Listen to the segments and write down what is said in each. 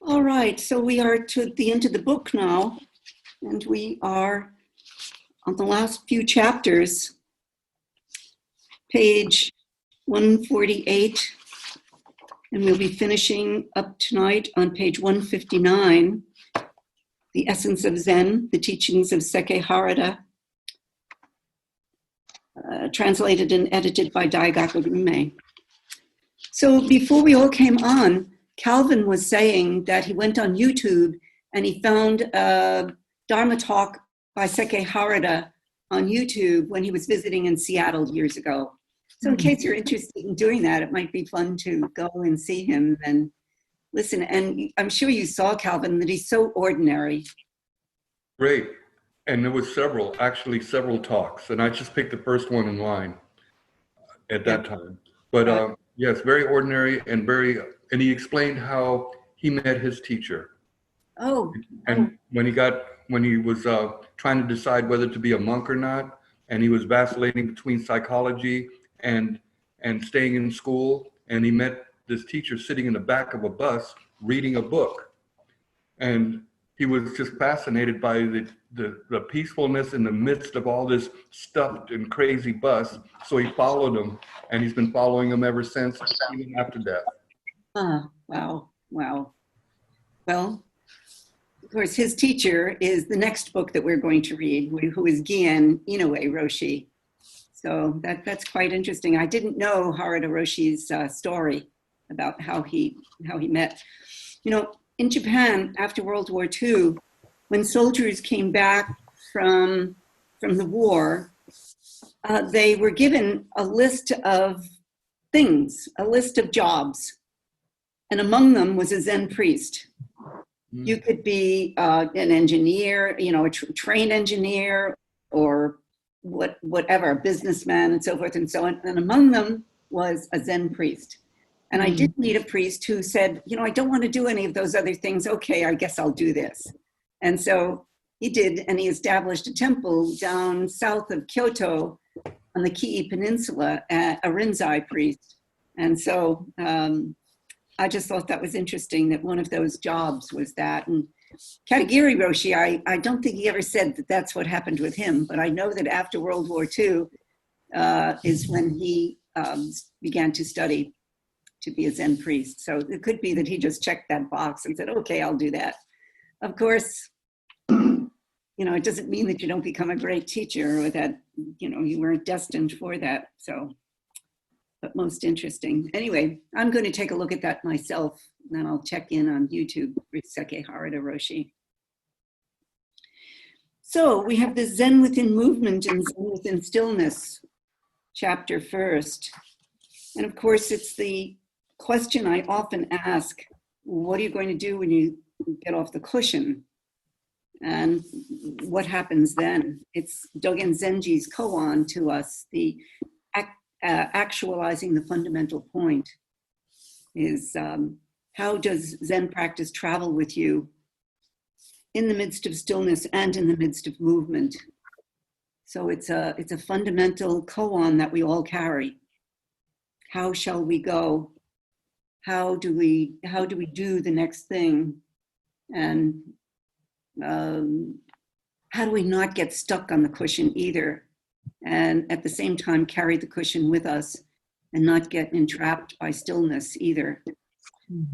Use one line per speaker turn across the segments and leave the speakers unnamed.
All right, so we are to the end of the book now, and we are on the last few chapters, page 148, and we'll be finishing up tonight on page 159, The Essence of Zen, the Teachings of Sekkei Harada, translated and edited by Daigaku Runmei. So before we all came on, Calvin was saying that he went on YouTube and he found a Dharma talk by Sekkei Harada on YouTube when he was visiting in Seattle years ago. So in case you're interested in doing that, it might be fun to go and see him and listen. And I'm sure you saw, Calvin, that he's so ordinary.
Great. And there was several talks, and I just picked the first one in line at that time. But yes, very ordinary and he explained how he met his teacher. And when he was trying to decide whether to be a monk or not, and he was vacillating between psychology and staying in school, and he met this teacher sitting in the back of a bus reading a book, and he was just fascinated by the peacefulness in the midst of all this stuffed and crazy bus. So he followed him, and he's been following him ever since, even after death.
Wow. Well, of course, his teacher is the next book that we're going to read, who is Gien Inoue Roshi. So that's quite interesting. I didn't know Harada Roshi's story about how he met. You know, in Japan, after World War II, when soldiers came back from the war, they were given a list of things, a list of jobs. And among them was a Zen priest. You could be an engineer, a trained engineer, or whatever, a businessman, and so forth and so on. And among them was a Zen priest. And I did meet a priest who said, I don't want to do any of those other things. Okay, I guess I'll do this. And so he did, and he established a temple down south of Kyoto on the Kii Peninsula, a Rinzai priest. And so I just thought that was interesting that one of those jobs was that. And Katagiri Roshi, I don't think he ever said that that's what happened with him, but I know that after World War II is when he began to study to be a Zen priest. So it could be that he just checked that box and said, okay, I'll do that. Of course, it doesn't mean that you don't become a great teacher or that, you weren't destined for that. So, but most interesting. Anyway, I'm going to take a look at that myself, and then I'll check in on YouTube with Sekkei Harada Roshi. So we have the Zen within movement and Zen within stillness chapter first. And of course, it's the question I often ask, what are you going to do when you get off the cushion? And what happens then? It's Dogen Zenji's koan to us, the actualizing the fundamental point is how does Zen practice travel with you in the midst of stillness and in the midst of movement? So it's a fundamental koan that we all carry. How shall we go? How do we do the next thing? And how do we not get stuck on the cushion either? And at the same time, carry the cushion with us and not get entrapped by stillness either.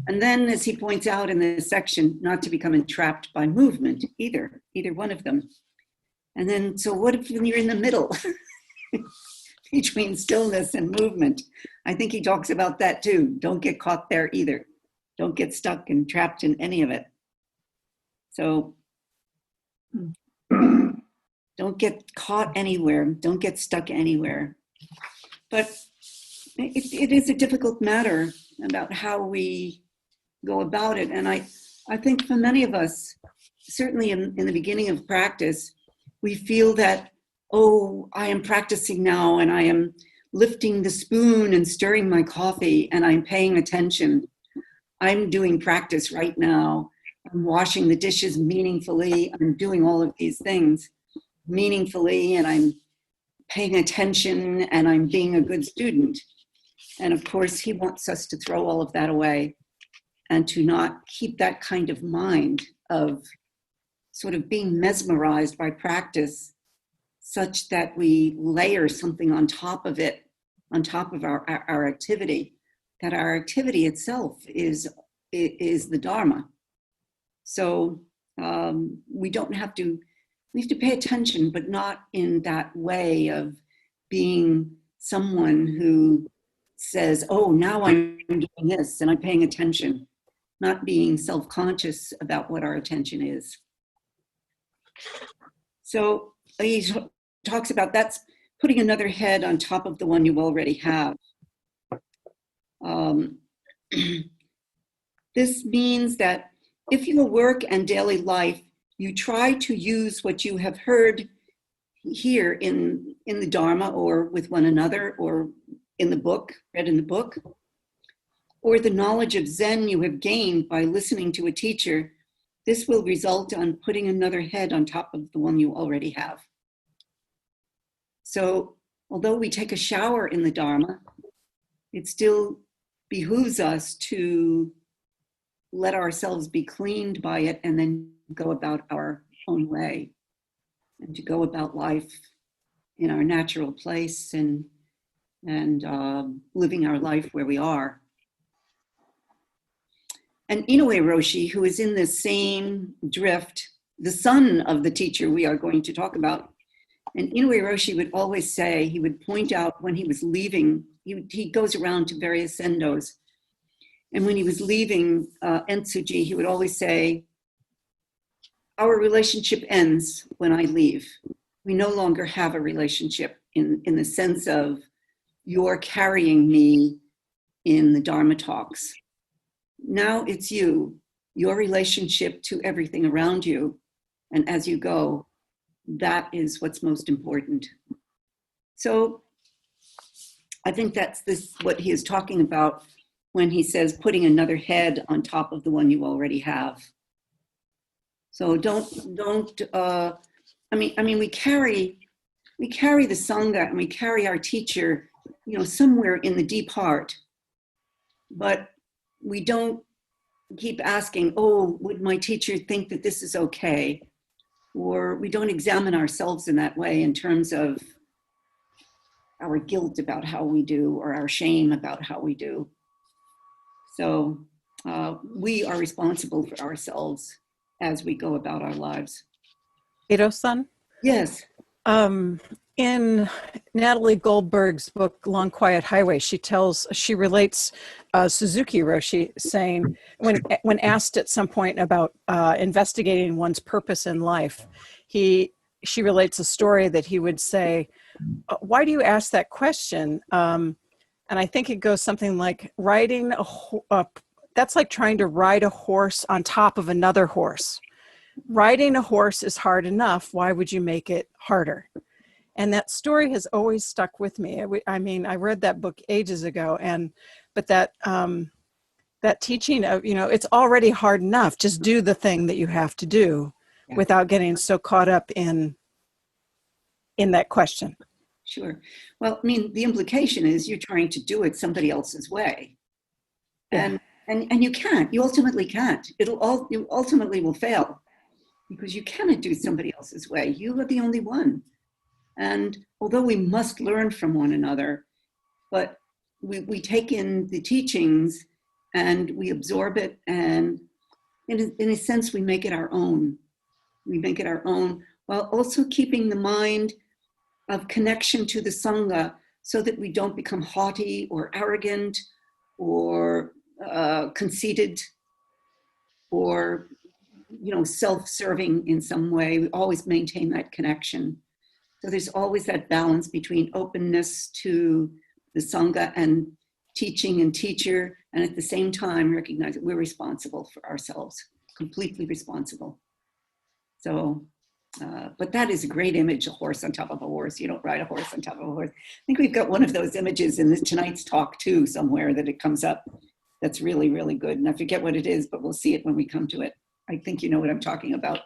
And then, as he points out in this section, not to become entrapped by movement either one of them. And then, so what if you're in the middle between stillness and movement? I think he talks about that too. Don't get caught there either. Don't get stuck and trapped in any of it. So don't get caught anywhere. Don't get stuck anywhere. But it is a difficult matter about how we go about it. And I think for many of us, certainly in the beginning of practice, we feel that, oh, I am practicing now and I am lifting the spoon and stirring my coffee and I'm paying attention. I'm doing practice right now. I'm washing the dishes meaningfully. I'm doing all of these things meaningfully, and I'm paying attention, and I'm being a good student. And of course, he wants us to throw all of that away and to not keep that kind of mind of sort of being mesmerized by practice such that we layer something on top of it, on top of our activity, that our activity itself is the Dharma. So we don't have to, we have to pay attention, but not in that way of being someone who says, oh, now I'm doing this and I'm paying attention, not being self-conscious about what our attention is. So he talks about that's putting another head on top of the one you already have. This means that if your work and daily life, you try to use what you have heard here in the Dharma or with one another or in the book, read in the book, or the knowledge of Zen you have gained by listening to a teacher, this will result on putting another head on top of the one you already have. So although we take a shower in the Dharma, it still behooves us to let ourselves be cleaned by it and then go about our own way and to go about life in our natural place and living our life where we are. And Inoue Roshi, who is in the same drift, the son of the teacher we are going to talk about, and Inoue Roshi would always say, he would point out when he was leaving, he goes around to various sendos, and when he was leaving Entsuji, he would always say, our relationship ends when I leave. We no longer have a relationship in the sense of you're carrying me in the Dharma talks. Now it's you, your relationship to everything around you. And as you go, that is what's most important. So I think that's what he is talking about when he says putting another head on top of the one you already have. So I mean, we carry the Sangha and we carry our teacher, somewhere in the deep heart, but we don't keep asking, oh, would my teacher think that this is okay? Or we don't examine ourselves in that way in terms of our guilt about how we do or our shame about how we do. So we are responsible for ourselves as we go about our lives.
Ito-san?
Yes.
In Natalie Goldberg's book, Long Quiet Highway, she relates Suzuki Roshi saying, when asked at some point about investigating one's purpose in life, she relates a story that he would say, why do you ask that question? And I think it goes something like that's like trying to ride a horse on top of another horse. Riding a horse is hard enough. Why would you make it harder? And that story has always stuck with me. I mean, I read that book ages ago, but that teaching of, it's already hard enough. Just do the thing that you have to do without getting so caught up in that question.
Sure. Well, I mean, the implication is you're trying to do it somebody else's way. And you can't. You ultimately can't. You ultimately will fail because you cannot do somebody else's way. You are the only one. And although we must learn from one another, but we take in the teachings and we absorb it, and in a sense, we make it our own. We make it our own while also keeping the mind of connection to the Sangha so that we don't become haughty or arrogant or conceited or self-serving in some way. We always maintain that connection. So there's always that balance between openness to the Sangha and teaching and teacher, and at the same time recognize that we're responsible for ourselves, completely responsible. So, but that is a great image, a horse on top of a horse. You don't ride a horse on top of a horse. I think we've got one of those images in tonight's talk too, somewhere that it comes up. That's really, really good. And I forget what it is, but we'll see it when we come to it. I think you know what I'm talking about.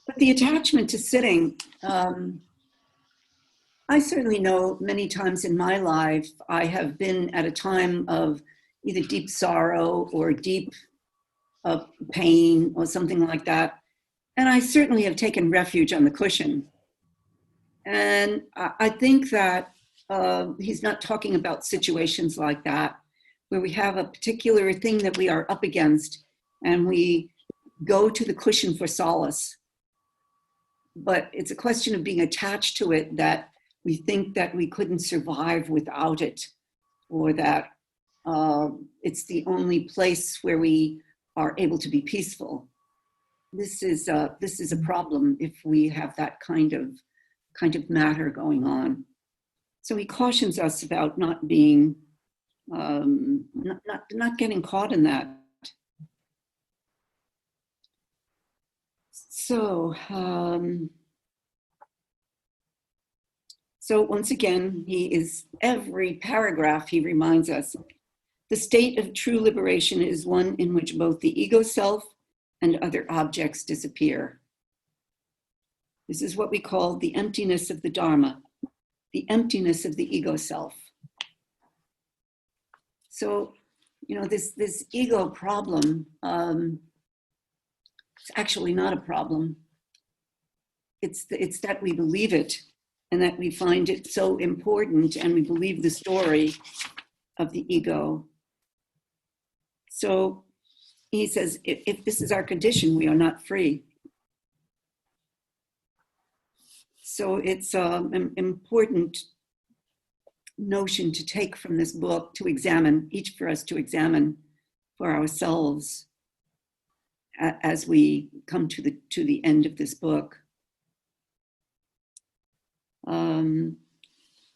But the attachment to sitting, I certainly know many times in my life, I have been at a time of either deep sorrow or deep pain or something like that. And I certainly have taken refuge on the cushion. And I think that he's not talking about situations like that, where we have a particular thing that we are up against and we go to the cushion for solace. But it's a question of being attached to it, that we think that we couldn't survive without it, or that it's the only place where we are able to be peaceful. This is a problem if we have that kind of matter going on. So he cautions us about not being, not getting caught in that. So, so once again, every paragraph he reminds us, the state of true liberation is one in which both the ego self and other objects disappear. This is what we call the emptiness of the Dharma, the emptiness of the ego self. So, this ego problem, it's actually not a problem. It's that we believe it and that we find it so important and we believe the story of the ego. So he says, if this is our condition, we are not free. So it's an important notion to take from this book, to examine, each for us to examine for ourselves as we come to the end of this book.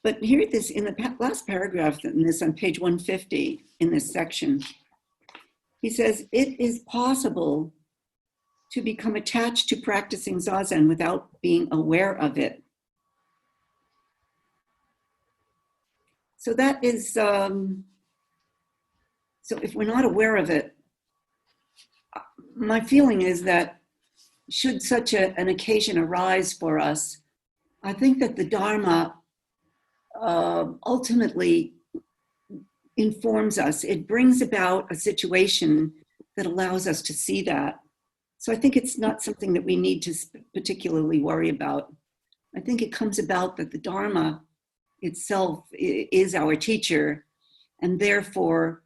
But here it is in the last paragraph in this, on page 150 in this section. He says, it is possible to become attached to practicing Zazen without being aware of it. So that is, so if we're not aware of it, my feeling is that should such an occasion arise for us, I think that the Dharma ultimately informs us. It brings about a situation that allows us to see that. So I think it's not something that we need to particularly worry about. I think it comes about that the Dharma itself is our teacher, and therefore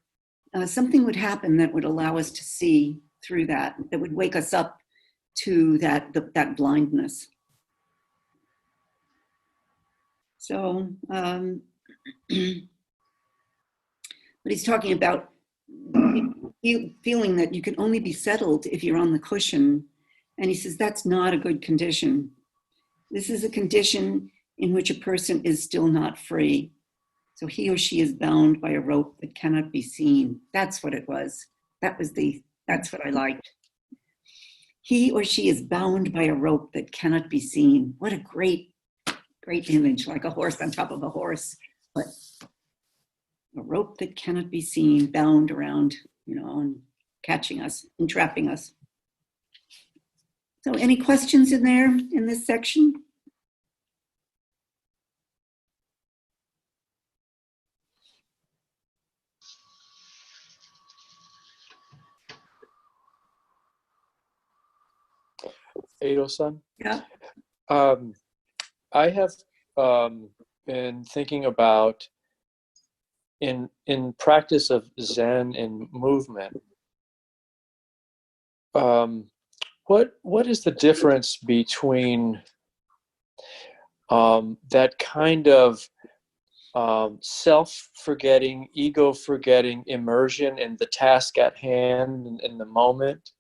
something would happen that would allow us to see through that would wake us up to that blindness. So, but he's talking about feeling that you can only be settled if you're on the cushion. And he says that's not a good condition. This is a condition in which a person is still not free. So he or she is bound by a rope that cannot be seen. That's what it was. That's what I liked. He or she is bound by a rope that cannot be seen. What a great image, like a horse on top of a horse, but a rope that cannot be seen, bound around, and catching us, entrapping us. So any questions in this section?
Edo-san?
Yeah.
I have been thinking about in practice of Zen and movement. What is the difference between that kind of self-forgetting, ego-forgetting immersion in the task at hand in the moment,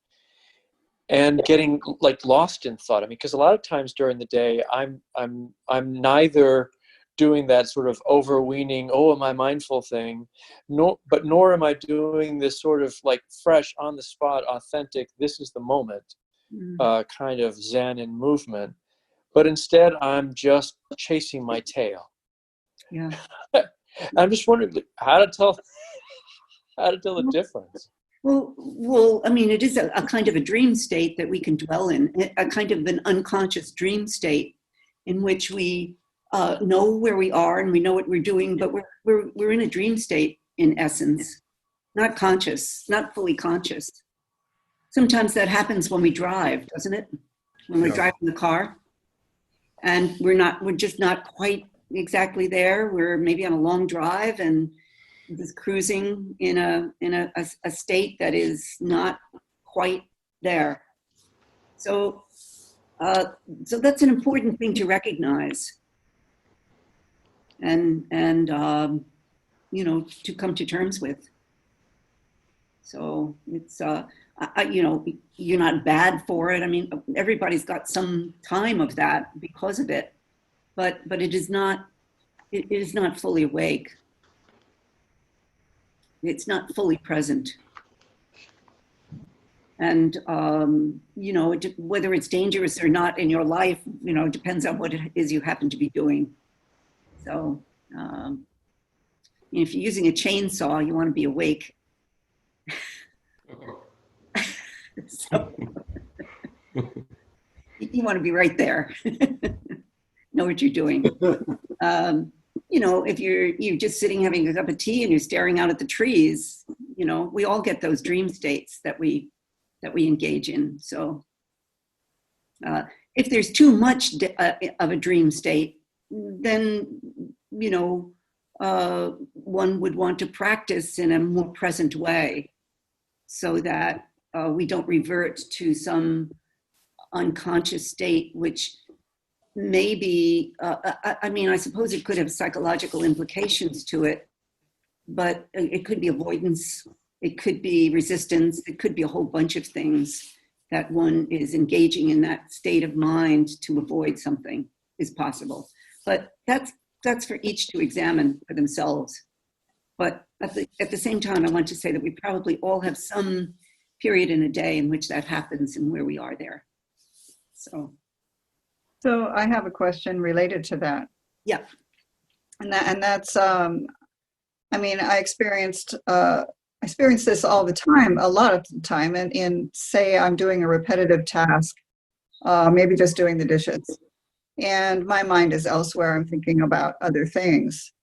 and getting like lost in thought? I mean, because a lot of times during the day, I'm neither doing that sort of overweening, am I mindful thing, nor am I doing this sort of like fresh, on the spot, authentic, this is the moment kind of Zen and movement. But instead, I'm just chasing my tail.
Yeah.
I'm just wondering how to tell the difference.
Well, I mean, it is a kind of a dream state that we can dwell in, a kind of an unconscious dream state in which we know where we are and we know what we're doing, but we're in a dream state in essence, not conscious, not fully conscious. Sometimes that happens when we drive, doesn't it? When we're driving the car, and we're just not quite exactly there. We're maybe on a long drive and just cruising in a state that is not quite there. So that's an important thing to recognize, and to come to terms with. So it's you're not bad for it. I mean, everybody's got some time of that because of it, but it is not fully awake. It's not fully present. And whether it's dangerous or not in your life, depends on what it is you happen to be doing. So if you're using a chainsaw, you want to be awake. So you want to be right there. Know what you're doing. If you're just sitting having a cup of tea and you're staring out at the trees, we all get those dream states that we engage in. So if there's too much of a dream state, then one would want to practice in a more present way, so that we don't revert to some unconscious state, which maybe, I suppose it could have psychological implications to it, but it could be avoidance, it could be resistance, it could be a whole bunch of things that one is engaging in that state of mind to avoid something is possible. But that's for each to examine for themselves. But at the same time, I want to say that we probably all have some period in a day in which that happens and where we are there. So
I have a question related to that.
Yeah.
And that's, I experienced this all the time, a lot of the time. And in, say, I'm doing a repetitive task, maybe just doing the dishes, and my mind is elsewhere. I'm thinking about other things.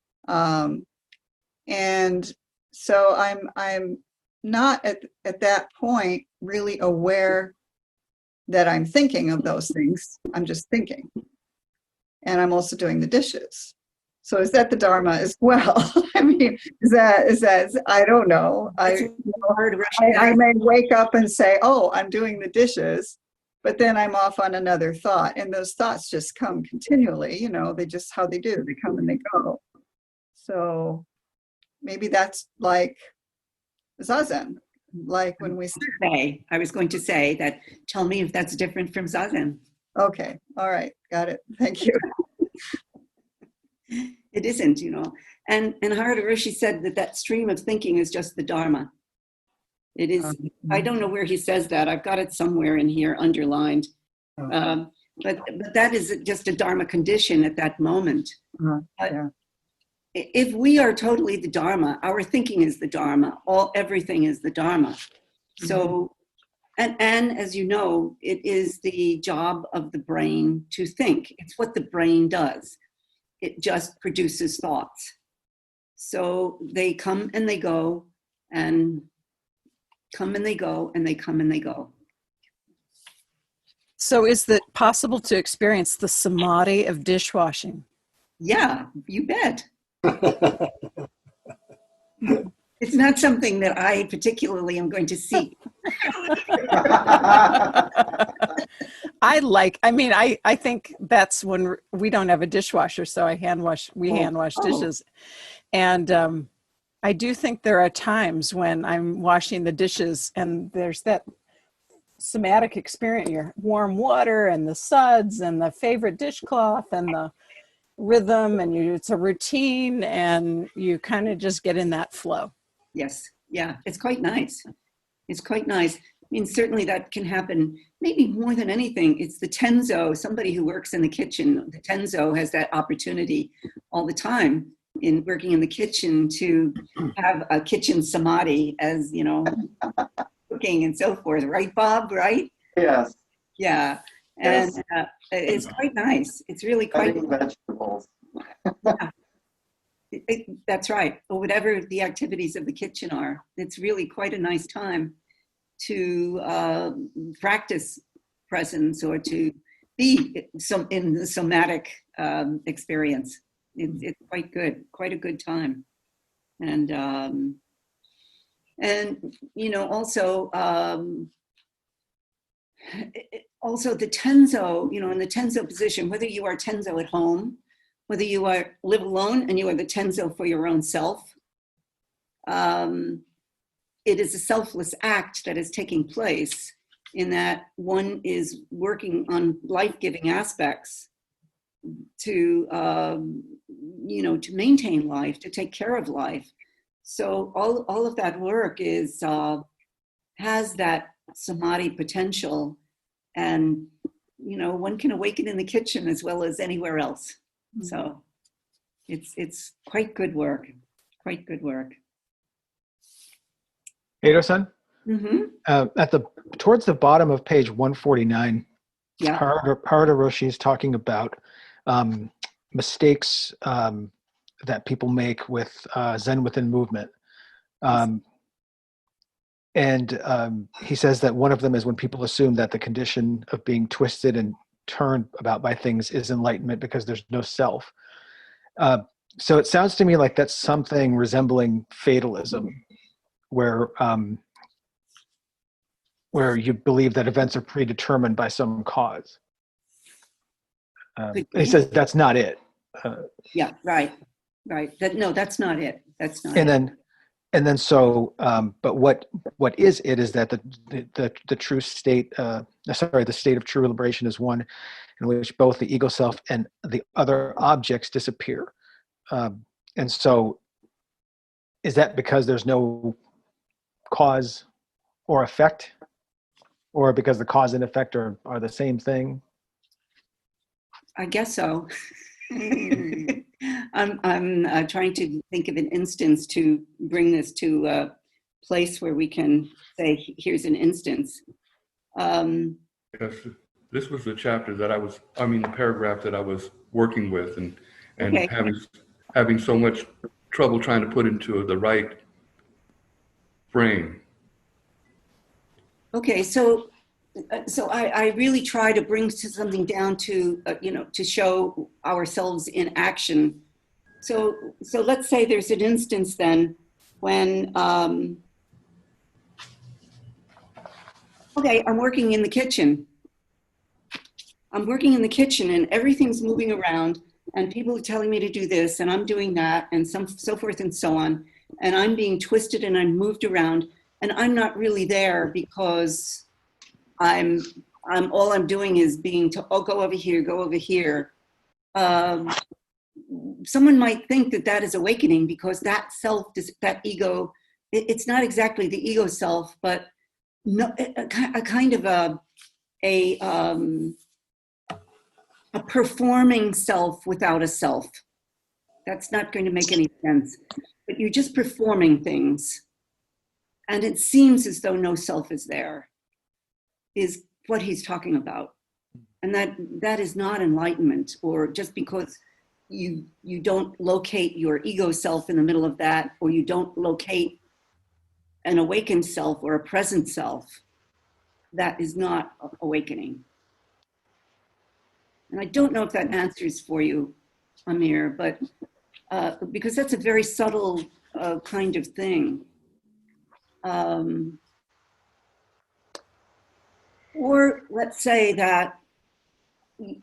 And so I'm not at that point really aware that I'm thinking of those things. I'm just thinking. And I'm also doing the dishes. So is that the Dharma as well? I mean, is that I don't know. I may wake up and say, oh, I'm doing the dishes, but then I'm off on another thought. And those thoughts just come continually, they just, how they do, they come and they go. So maybe that's like Zazen, like when we
say, I was going to say that, tell me if that's different from Zazen.
Okay, all right, got it, thank you.
It isn't, and Harada Roshi said that stream of thinking is just the Dharma. It is, I don't know where he says that, I've got it somewhere in here underlined, but that is just a Dharma condition at that moment.
Yeah.
If we are totally the Dharma, our thinking is the Dharma, everything is the Dharma. So, and as you know, it is the job of the brain to think. It's what the brain does. It just produces thoughts. So they come and they go, and come and they go, and they come and they go.
So is it possible to experience the samadhi of dishwashing?
Yeah, you bet. It's not something that I particularly am going to seek.
I think that's when we don't have a dishwasher, so we hand wash dishes. And I do think there are times when I'm washing the dishes and there's that somatic experience, your warm water and the suds and the favorite dishcloth and the rhythm, and it's a routine, and you kind of just get in that flow.
Yes, yeah, it's quite nice. It's quite nice. I mean, certainly that can happen. Maybe more than anything, it's the tenzo. Somebody who works in the kitchen, the tenzo has that opportunity all the time in working in the kitchen to have a kitchen samadhi, as cooking and so forth. Right, Bob? Right?
Yes.
Yeah. And it's quite nice. It's really quite
Cutting vegetables.
Yeah. That's right. Or whatever the activities of the kitchen are. It's really quite a nice time to practice presence or to be in the somatic experience. It's quite good, quite a good time. And also also the tenzo, in the tenzo position, whether you are tenzo at home, whether you live alone and you are the tenzo for your own self, it is a selfless act that is taking place in that one is working on life-giving aspects to, to maintain life, to take care of life. So all of that work has that samadhi potential, and one can awaken in the kitchen as well as anywhere else. So it's quite good work, quite good work.
Edo-san,
Mm-hmm.
towards the bottom of page 149,
Yeah.
Harada Roshi is talking about mistakes that people make with Zen within movement. And he says that one of them is when people assume that the condition of being twisted and turned about by things is enlightenment because there's no self. So it sounds to me like that's something resembling fatalism, where you believe that events are predetermined by some cause. He says that's not it.
Yeah, right. That's not it. That's not
And
it.
then so, but what is it is that the true state, the state of true liberation is one in which both the ego self and the other objects disappear. And so, is that because there's no cause or effect, or because the cause and effect are the same thing?
I guess so. I'm trying to think of an instance to bring this to a place where we can say, here's an instance.
Yes, this was the chapter that the paragraph that I was working with and
Okay.
having so much trouble trying to put into the right frame.
Okay, so I really try to bring something down to, to show ourselves in action. So let's say there's an instance then when, okay, I'm working in the kitchen. I'm working in the kitchen and everything's moving around and people are telling me to do this and I'm doing that and so forth and so on. And I'm being twisted and I'm moved around and I'm not really there because all I'm doing is being to, oh, go over here, go over here. Someone might think that is awakening because that self, that ego, it's not exactly the ego self, but no, a kind of a performing self without a self. That's not going to make any sense. But you're just performing things. And it seems as though no self is there, is what he's talking about. And that is not enlightenment, or just because you don't locate your ego self in the middle of that, or you don't locate an awakened self or a present self, that is not awakening. And I don't know if that answers for you, Amir, but because that's a very subtle kind of thing. Or let's say that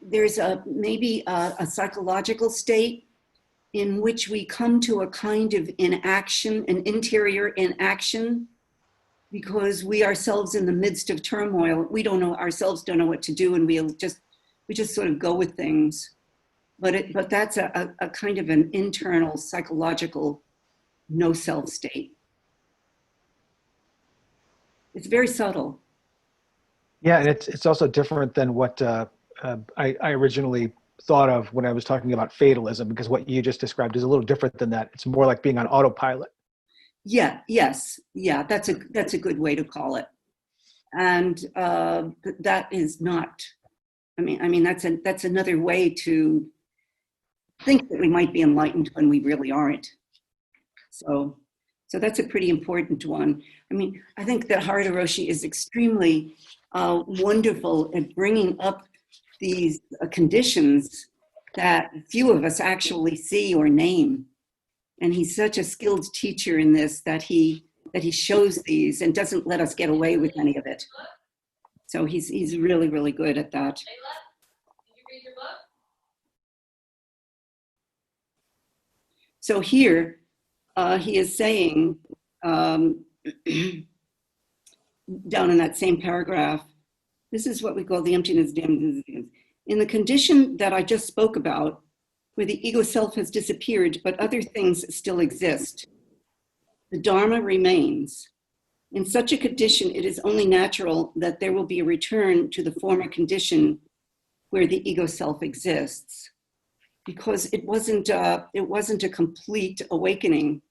there's maybe a psychological state in which we come to a kind of inaction, an interior inaction, because we ourselves in the midst of turmoil, we don't know what to do, and we just sort of go with things. But that's a kind of an internal psychological no self state. It's very subtle.
Yeah, and it's also different than what I originally thought of when I was talking about fatalism, because what you just described is a little different than that. It's more like being on autopilot.
Yeah. Yes. Yeah. That's a good way to call it. And that is not. I mean, that's another way to think that we might be enlightened when we really aren't. So that's a pretty important one. I mean, I think that Harada Roshi is extremely wonderful at bringing up these conditions that few of us actually see or name. And he's such a skilled teacher in this that he shows these and doesn't let us get away with any of it. So he's really, really good at that.
Did you read your book?
So here, he is saying, down in that same paragraph, this is what we call the emptiness. In the condition that I just spoke about, where the ego self has disappeared, but other things still exist, the Dharma remains. In such a condition, it is only natural that there will be a return to the former condition where the ego self exists, because it wasn't a complete awakening.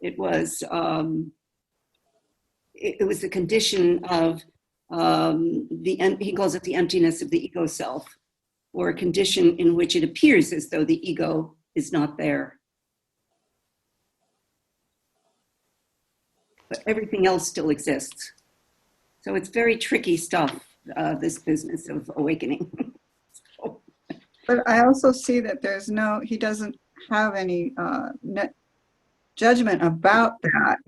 It was the condition of he calls it the emptiness of the ego self, or a condition in which it appears as though the ego is not there. But everything else still exists. So it's very tricky stuff, this business of awakening.
But I also see that he doesn't have any judgment about that,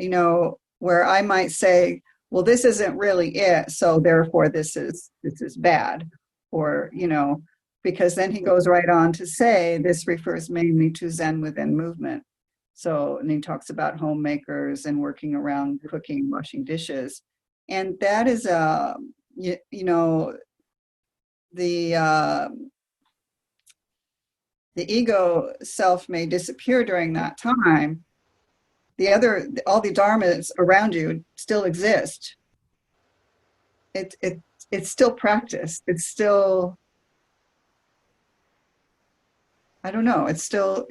where I might say, well, this isn't really it, so therefore this is bad, or, because then he goes right on to say this refers mainly to Zen within movement. So, and he talks about homemakers and working around cooking, washing dishes. And that is, the ego self may disappear during that time. All the dharmas around you still exist. It's still practice. It's still, I don't know. It's still,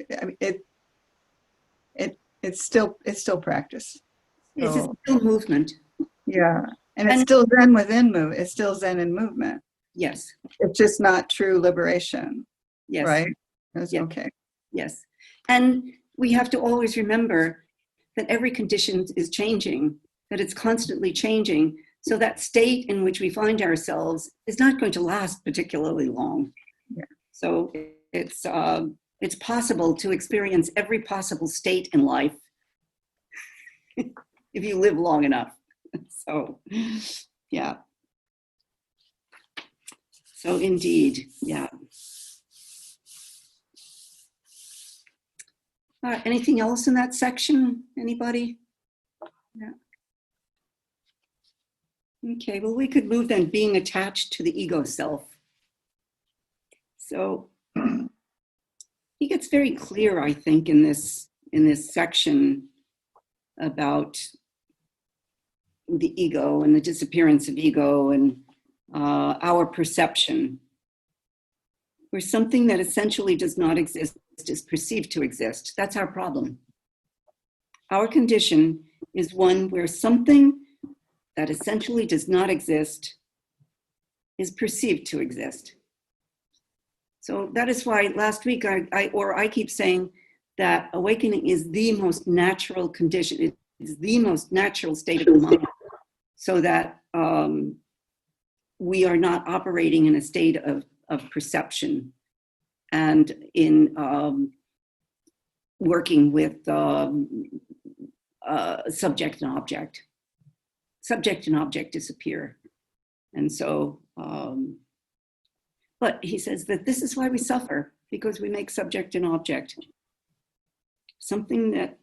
it's still practice.
It's
So,
still movement.
yeah, and it's still Zen within move. It's still Zen in movement.
Yes.
It's just not true liberation.
Yes.
Right? That's
Yeah.
okay.
Yes. And we have to always remember that every condition is changing, that it's constantly changing. So that state in which we find ourselves is not going to last particularly long.
Yeah.
So it's possible to experience every possible state in life if you live long enough. So, yeah. So indeed, yeah. All right, anything else in that section? Anybody? Yeah. Okay, well, we could move then, being attached to the ego self. So he gets very clear, I think, in this section about the ego and the disappearance of ego and our perception, where something that essentially does not exist is perceived to exist. That's our problem. Our condition is one where something that essentially does not exist is perceived to exist. So that is why last week I keep saying that awakening is the most natural condition. It is the most natural state of the mind, so that we are not operating in a state of perception and in working with subject and object. Subject and object disappear. And so, but he says that this is why we suffer, because we make subject and object. Something that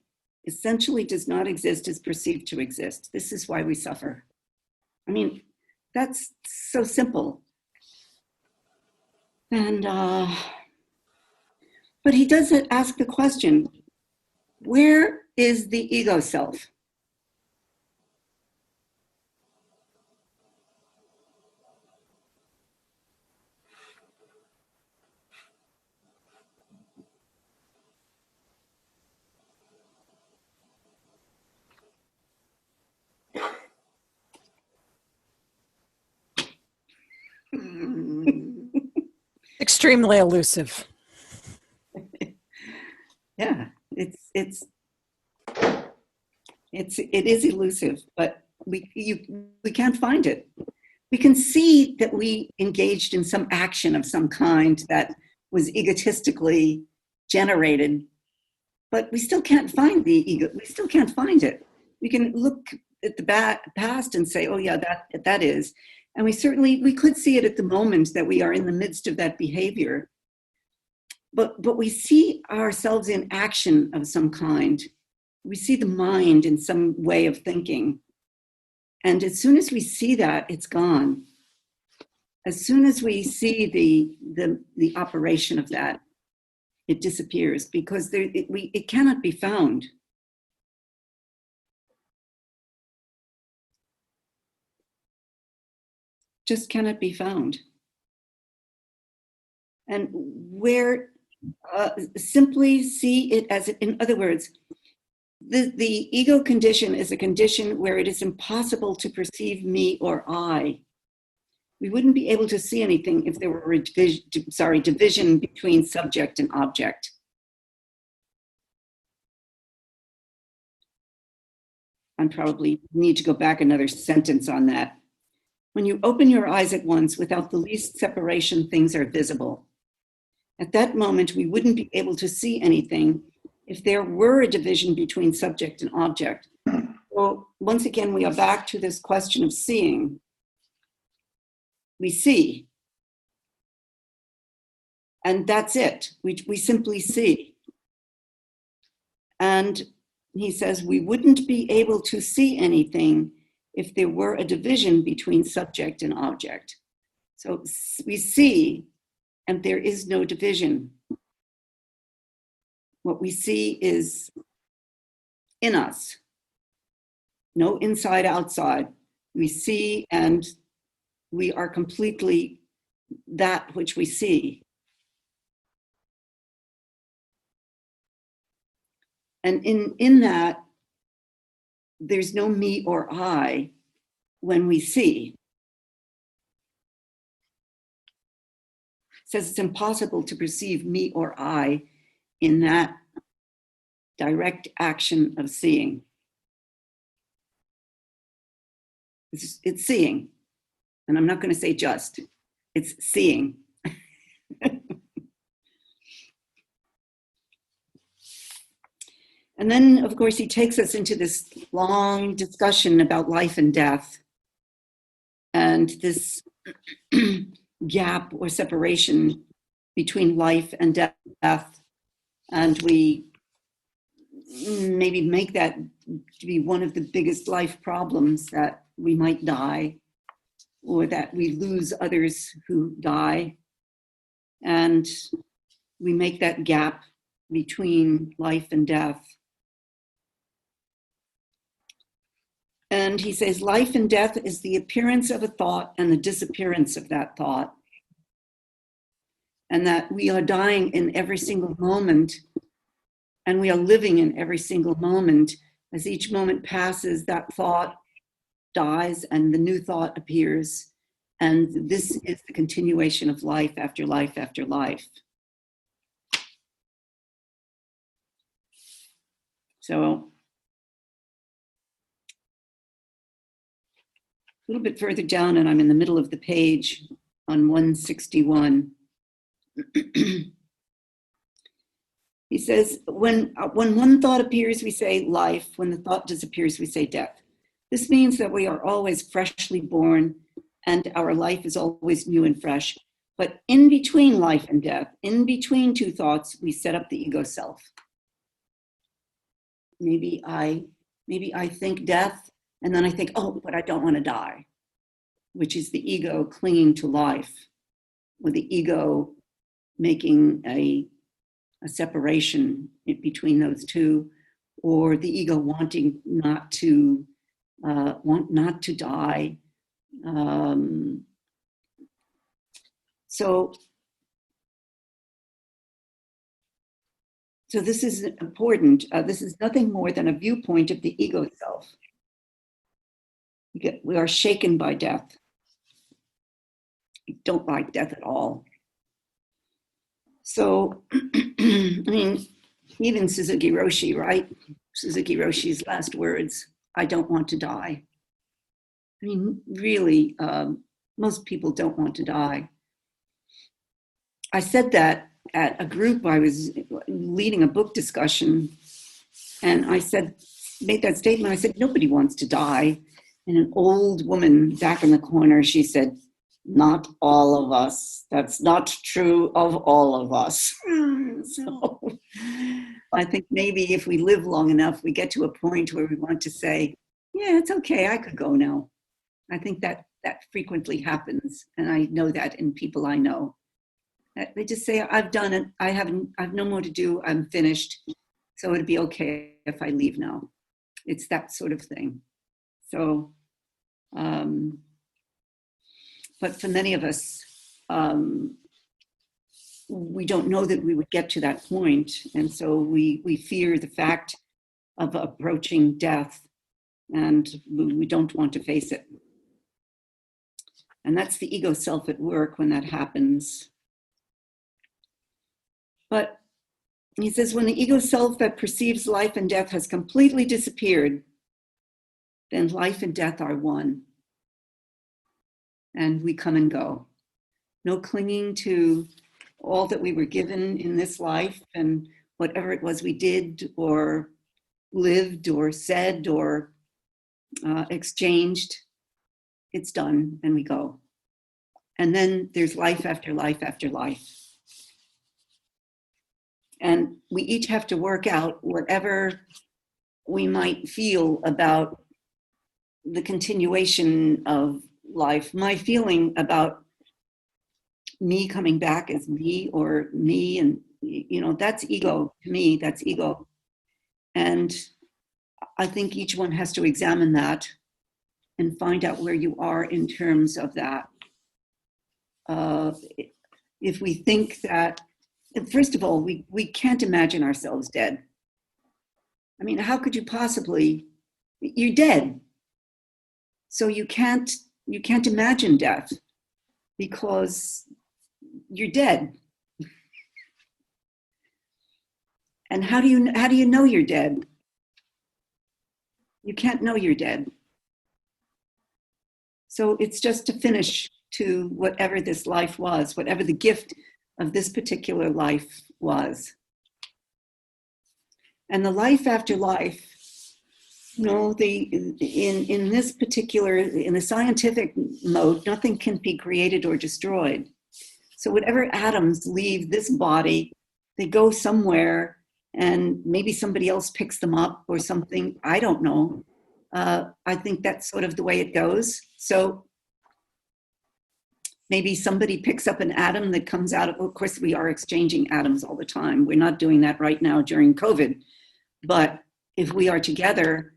essentially does not exist is perceived to exist. This is why we suffer. I mean, that's so simple. And, but he does ask the question, where is the ego self?
Extremely elusive.
Yeah, it is elusive, but we can't find it. We can see that we engaged in some action of some kind that was egotistically generated, but we still can't find the ego. We still can't find it. We can look at the past and say, oh yeah, that is. And we could see it at the moment that we are in the midst of that behavior. But we see ourselves in action of some kind. We see the mind in some way of thinking. And as soon as we see that, it's gone. As soon as we see the operation of that, it disappears because it cannot be found. Just cannot be found. And where simply see it as, in other words, the ego condition is a condition where it is impossible to perceive me or I. We wouldn't be able to see anything if there were a division between subject and object. I probably need to go back another sentence on that. When you open your eyes at once, without the least separation, things are visible. At that moment, we wouldn't be able to see anything if there were a division between subject and object. So once again, we are back to this question of seeing. We see. And that's it. We simply see. And he says we wouldn't be able to see anything if there were a division between subject and object. So we see, and there is no division. What we see is in us, no inside, outside. We see, and we are completely that which we see. And in that, there's no me or I when we see. It says it's impossible to perceive me or I in that direct action of seeing. It's seeing. And I'm not going to say just, it's seeing. And then, of course, he takes us into this long discussion about life and death and this gap or separation between life and death. And we maybe make that to be one of the biggest life problems, that we might die or that we lose others who die. And we make that gap between life and death. And he says, life and death is the appearance of a thought and the disappearance of that thought. And that we are dying in every single moment, and we are living in every single moment. As each moment passes, that thought dies and the new thought appears. And this is the continuation of life after life after life. So a little bit further down, and I'm in the middle of the page on 161. He says, when one thought appears, we say life. When the thought disappears, we say death. This means that we are always freshly born and our life is always new and fresh. But in between life and death, in between two thoughts, we set up the ego self. Maybe I think death, and then I think, oh, but I don't want to die, which is the ego clinging to life, or the ego making a separation between those two, or the ego wanting not to die. So this is important. This is nothing more than a viewpoint of the ego self. We are shaken by death. We don't like death at all. So, I mean, even Suzuki Roshi, right? Suzuki Roshi's last words, I don't want to die. I mean, really, most people don't want to die. I said that at a group. I was leading a book discussion, and I made that statement. I said, nobody wants to die. And an old woman back in the corner, she said, not all of us. That's not true of all of us. So I think maybe if we live long enough, we get to a point where we want to say, yeah, it's okay, I could go now. I think that frequently happens. And I know that in people I know. They just say, I've done it. I've no more to do. I'm finished. So it'd be okay if I leave now. It's that sort of thing. So, but for many of us, we don't know that we would get to that point. And so we fear the fact of approaching death, and we don't want to face it. And that's the ego self at work when that happens. But he says, when the ego self that perceives life and death has completely disappeared, then life and death are one. And we come and go. No clinging to all that we were given in this life and whatever it was we did or lived or said or exchanged. It's done and we go. And then there's life after life after life. And we each have to work out whatever we might feel about the continuation of life. My feeling about me coming back as me or me, and that's ego. To me, that's ego. And I think each one has to examine that and find out where you are in terms of that. If we think that, first of all, we can't imagine ourselves dead. I mean, how could you possibly? You're dead. So you can't imagine death because you're dead. And how do you know you're dead? You can't know you're dead. So it's just to finish to whatever this life was, whatever the gift of this particular life was. And the life after life, in this particular, in the scientific mode, nothing can be created or destroyed. So whatever atoms leave this body, they go somewhere and maybe somebody else picks them up or something. I don't know. I think that's sort of the way it goes. So maybe somebody picks up an atom that comes out of course, we are exchanging atoms all the time. We're not doing that right now during COVID. But if we are together,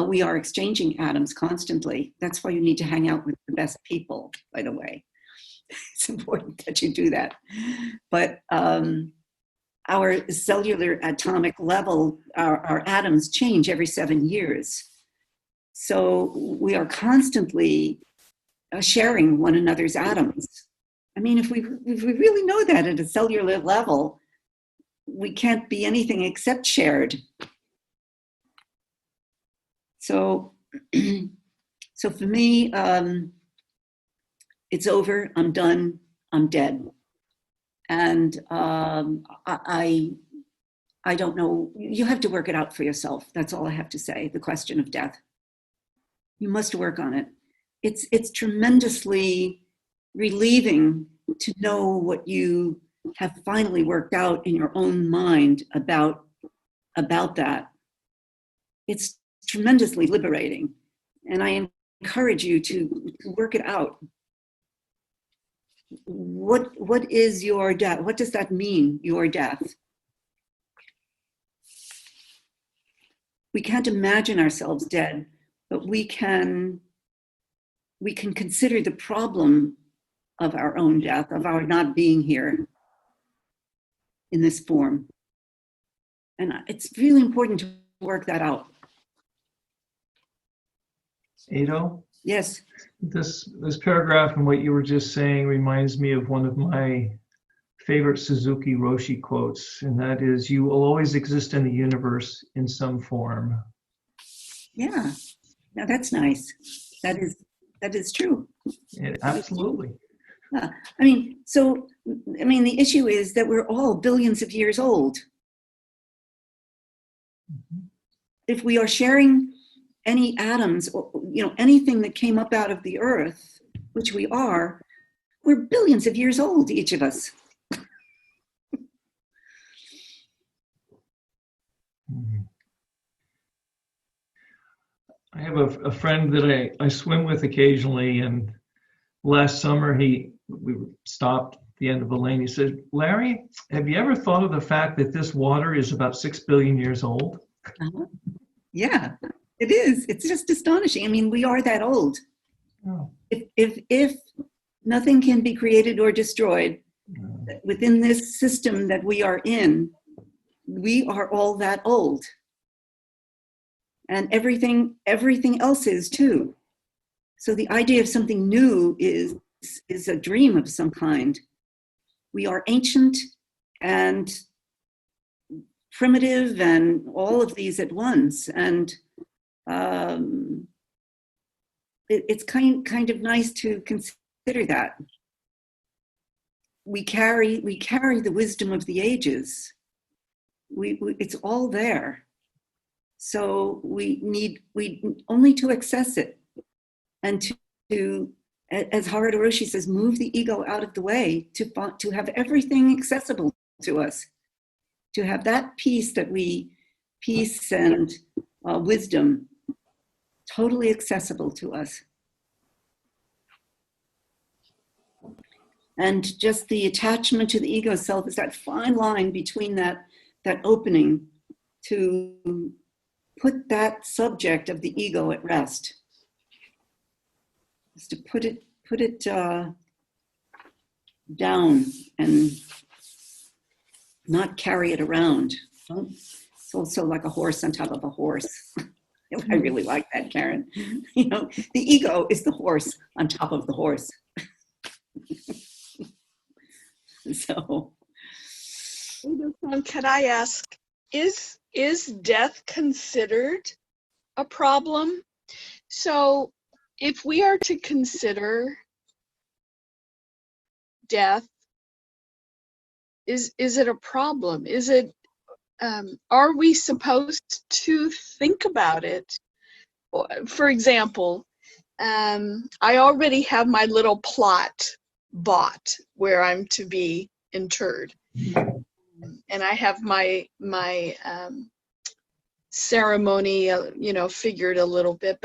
we are exchanging atoms constantly. That's why you need to hang out with the best people, by the way. It's important that you do that. But our cellular atomic level, our atoms change every 7 years. So we are constantly sharing one another's atoms. I mean, if we really know that at a cellular level, we can't be anything except shared. So for me, it's over, I'm done, I'm dead. And I don't know, you have to work it out for yourself. That's all I have to say, the question of death. You must work on it. It's tremendously relieving to know what you have finally worked out in your own mind about that. It's tremendously liberating. And I encourage you to work it out. What is your death? What does that mean, your death? We can't imagine ourselves dead, but we can consider the problem of our own death, of our not being here in this form. And it's really important to work that out.
Ado,
Yes.
this paragraph and what you were just saying reminds me of one of my favorite Suzuki Roshi quotes, and that is, "You will always exist in the universe in some form."
Yeah. Now that's nice. That is true.
Absolutely.
Yeah. The issue is that we're all billions of years old. If we are sharing any atoms, or anything that came up out of the earth, which we are, we're billions of years old, each of us.
I have a friend that I swim with occasionally, and last summer we stopped at the end of a lane. He said, "Larry, have you ever thought of the fact that this water is about 6 billion years old?"
Uh-huh. Yeah, it is. It's just astonishing. I mean, we are that old.
Oh.
If nothing can be created or destroyed within this system that we are in, we are all that old. And everything else is too. So the idea of something new is a dream of some kind. We are ancient and primitive and all of these at once. And it's kind of nice to consider that. We carry the wisdom of the ages. It's all there. So we need only to access it, and to as Harada Roshi says, move the ego out of the way to have everything accessible to us, to have that peace and wisdom totally accessible to us. And just the attachment to the ego self is that fine line between that opening to put that subject of the ego at rest. Is to put it down and not carry it around. It's also like a horse on top of a horse. I really like that, Karen. The ego is the horse on top of the horse. So,
can I ask, is death considered a problem? So if we are to consider death, is it a problem? Is it, are we supposed to think about it? For example, I already have my little plot bought where I'm to be interred. And I have my ceremony, figured a little bit.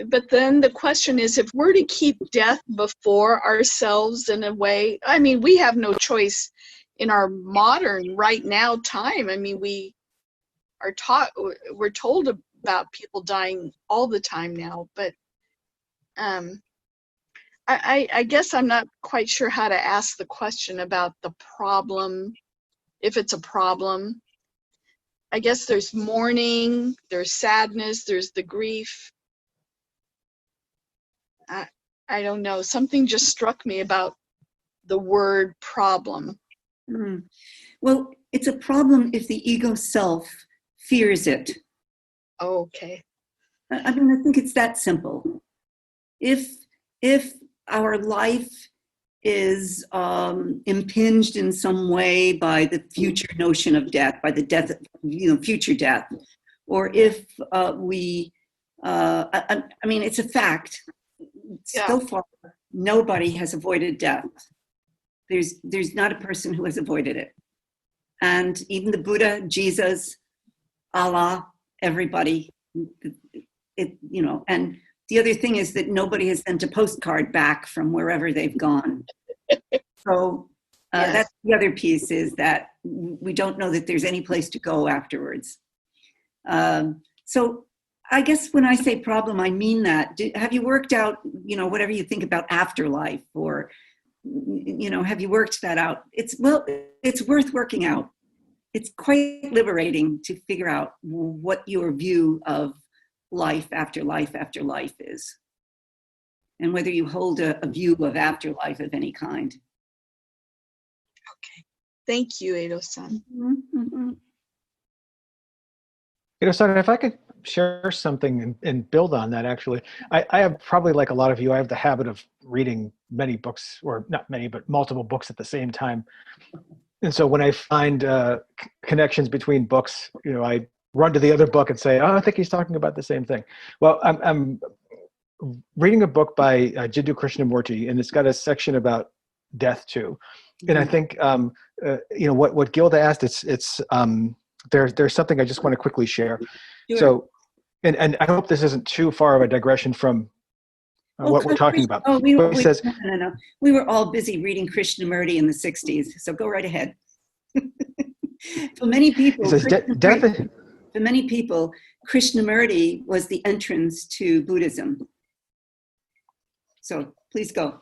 But then the question is, if we're to keep death before ourselves in a way, I mean, we have no choice in our modern right now time. I mean, we're told about people dying all the time now, but I guess I'm not quite sure how to ask the question about the problem, if it's a problem. I guess there's mourning, there's sadness, there's the grief. I don't know. Something just struck me about the word problem.
Well, it's a problem if the ego self fears it.
Okay.
I think it's that simple. If our life is impinged in some way by the future notion of death, by the death, future death, or if it's a fact.
Yeah.
So far, nobody has avoided death. There's not a person who has avoided it. And even the Buddha, Jesus, Allah, everybody, and the other thing is that nobody has sent a postcard back from wherever they've gone. So
Yes.
That's the other piece, is that we don't know that there's any place to go afterwards. So I guess when I say problem, I mean that. Have you worked out, whatever you think about afterlife, or, have you worked that out? It's worth working out. It's quite liberating to figure out what your view of life after life after life is, and whether you hold a view of afterlife of any kind.
Thank you, Edo-san.
Mhm.
Son, if I could share something and build on that, actually, I have probably, like a lot of you, I have the habit of reading many books, or not many, but multiple books at the same time. And so when I find connections between books, I run to the other book and say, "Oh, I think he's talking about the same thing." Well, I'm reading a book by Jiddu Krishnamurti, and it's got a section about death too. And I think what Gilda asked, there's something I just want to quickly share.
Sure.
So, and I hope this isn't too far of a digression from what we're talking about.
Oh,
But he says,
no. We were all busy reading Krishnamurti in the 60s, so go right ahead. For many people,
he says, death.
For many people, Krishnamurti was the entrance to Buddhism. So please go.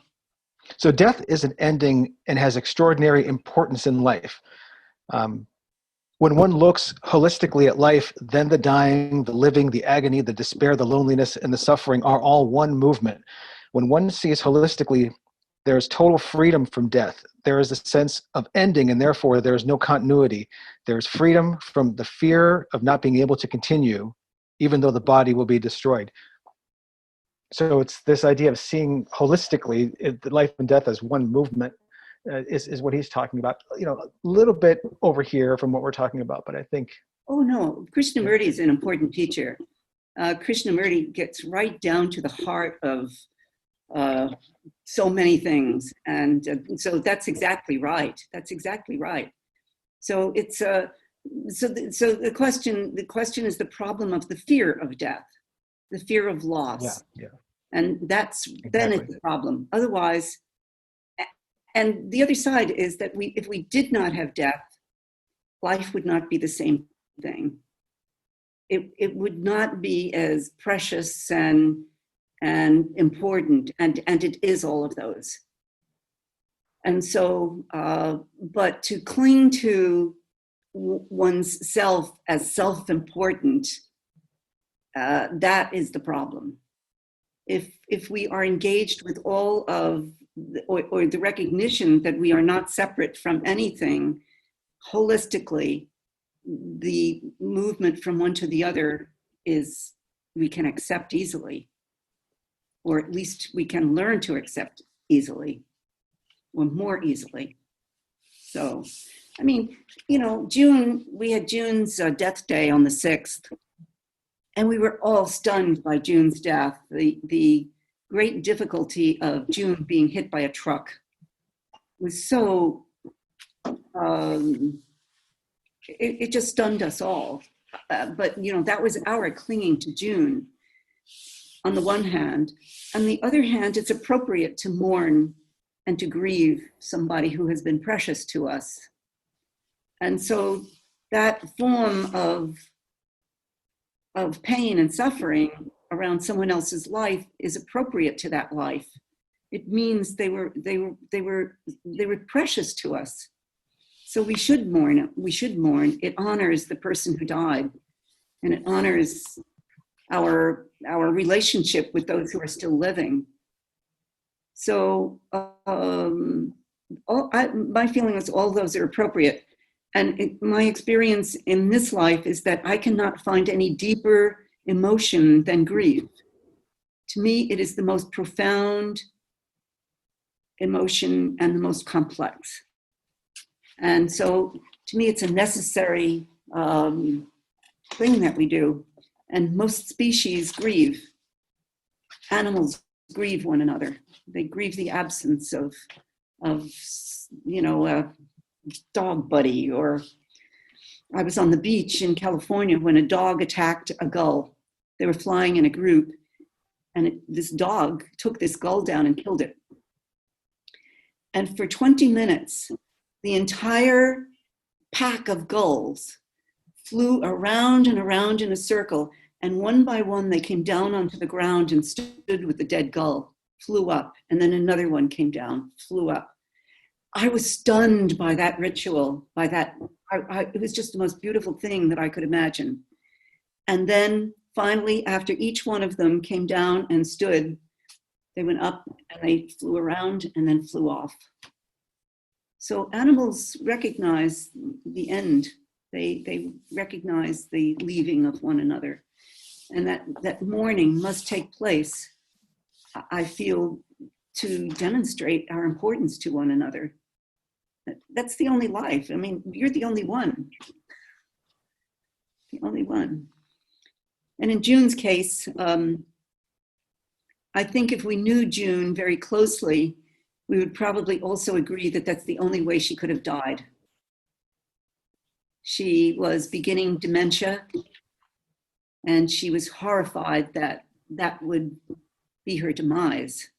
So death is an ending and has extraordinary importance in life. When one looks holistically at life, then the dying, the living, the agony, the despair, the loneliness, and the suffering are all one movement. When one sees holistically, there is total freedom from death. There is a sense of ending, and therefore there is no continuity. There is freedom from the fear of not being able to continue, even though the body will be destroyed. So it's this idea of seeing holistically life and death as one movement. Is what he's talking about, a little bit over here from what we're talking about, but I think.
Oh no, Krishnamurti is an important teacher. Krishnamurti gets right down to the heart of so many things, and so that's exactly right. That's exactly right. So it's so the question is the problem of the fear of death, the fear of loss, and that's exactly. Then it's a problem. Otherwise. And the other side is that if we did not have death, life would not be the same thing. It would not be as precious and important, and it is all of those. And so, but to cling to one's self as self-important, that is the problem. If we are engaged with all of or the recognition that we are not separate from anything, holistically, the movement from one to the other we can accept easily, or at least we can learn to accept easily, or more easily. So, I mean, we had June's death day on the 6th, and we were all stunned by June's death. The great difficulty of June being hit by a truck was so, it just stunned us all. But, that was our clinging to June on the one hand. On the other hand, it's appropriate to mourn and to grieve somebody who has been precious to us. And so that form of pain and suffering around someone else's life is appropriate to that life. It means they were precious to us. So we should mourn. It honors the person who died, and it honors our relationship with those who are still living. So my feeling is all those are appropriate. And my experience in this life is that I cannot find any deeper emotion than grief. To me, it is the most profound emotion and the most complex. And so to me, it's a necessary thing that we do. And most species grieve. Animals grieve one another. They grieve the absence of a dog buddy. Or I was on the beach in California when a dog attacked a gull. They were flying in a group, and this dog took this gull down and killed it. And for 20 minutes, the entire pack of gulls flew around and around in a circle, and one by one they came down onto the ground and stood with the dead gull, flew up, and then another one came down, flew up. I was stunned by that ritual, by that. It was just the most beautiful thing that I could imagine. And then finally, after each one of them came down and stood, they went up and they flew around and then flew off. So animals recognize the end. They recognize the leaving of one another. And that mourning must take place, I feel, to demonstrate our importance to one another. That's the only life. I mean, you're the only one. The only one. And in June's case, I think if we knew June very closely, we would probably also agree that that's the only way she could have died. She was beginning dementia, and she was horrified that that would be her demise.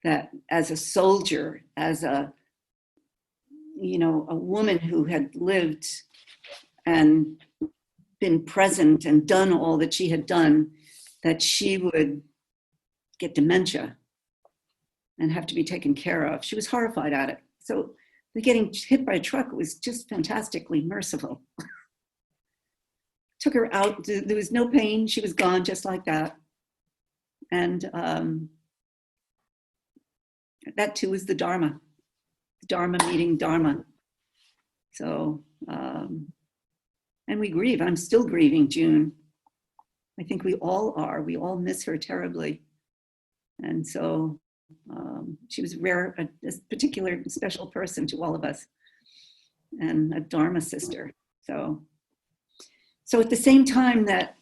That as a soldier, as a woman who had lived and been present and done all that she had done, that she would get dementia and have to be taken care of. She was horrified at it. So the getting hit by a truck was just fantastically merciful. Took her out, there was no pain, she was gone just like that. And that too is the Dharma meeting Dharma. So, and we grieve. I'm still grieving June. I think we all are. We all miss her terribly. And so she was a particular special person to all of us, and a Dharma sister. So at the same time that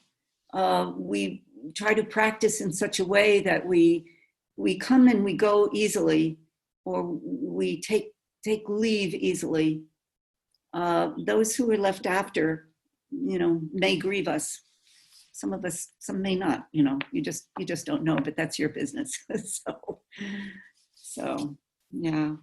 we try to practice in such a way that we come and we go easily, or we take leave easily, those who are left after, may grieve us. Some of us, some may not, you just don't know, but that's your business. so yeah.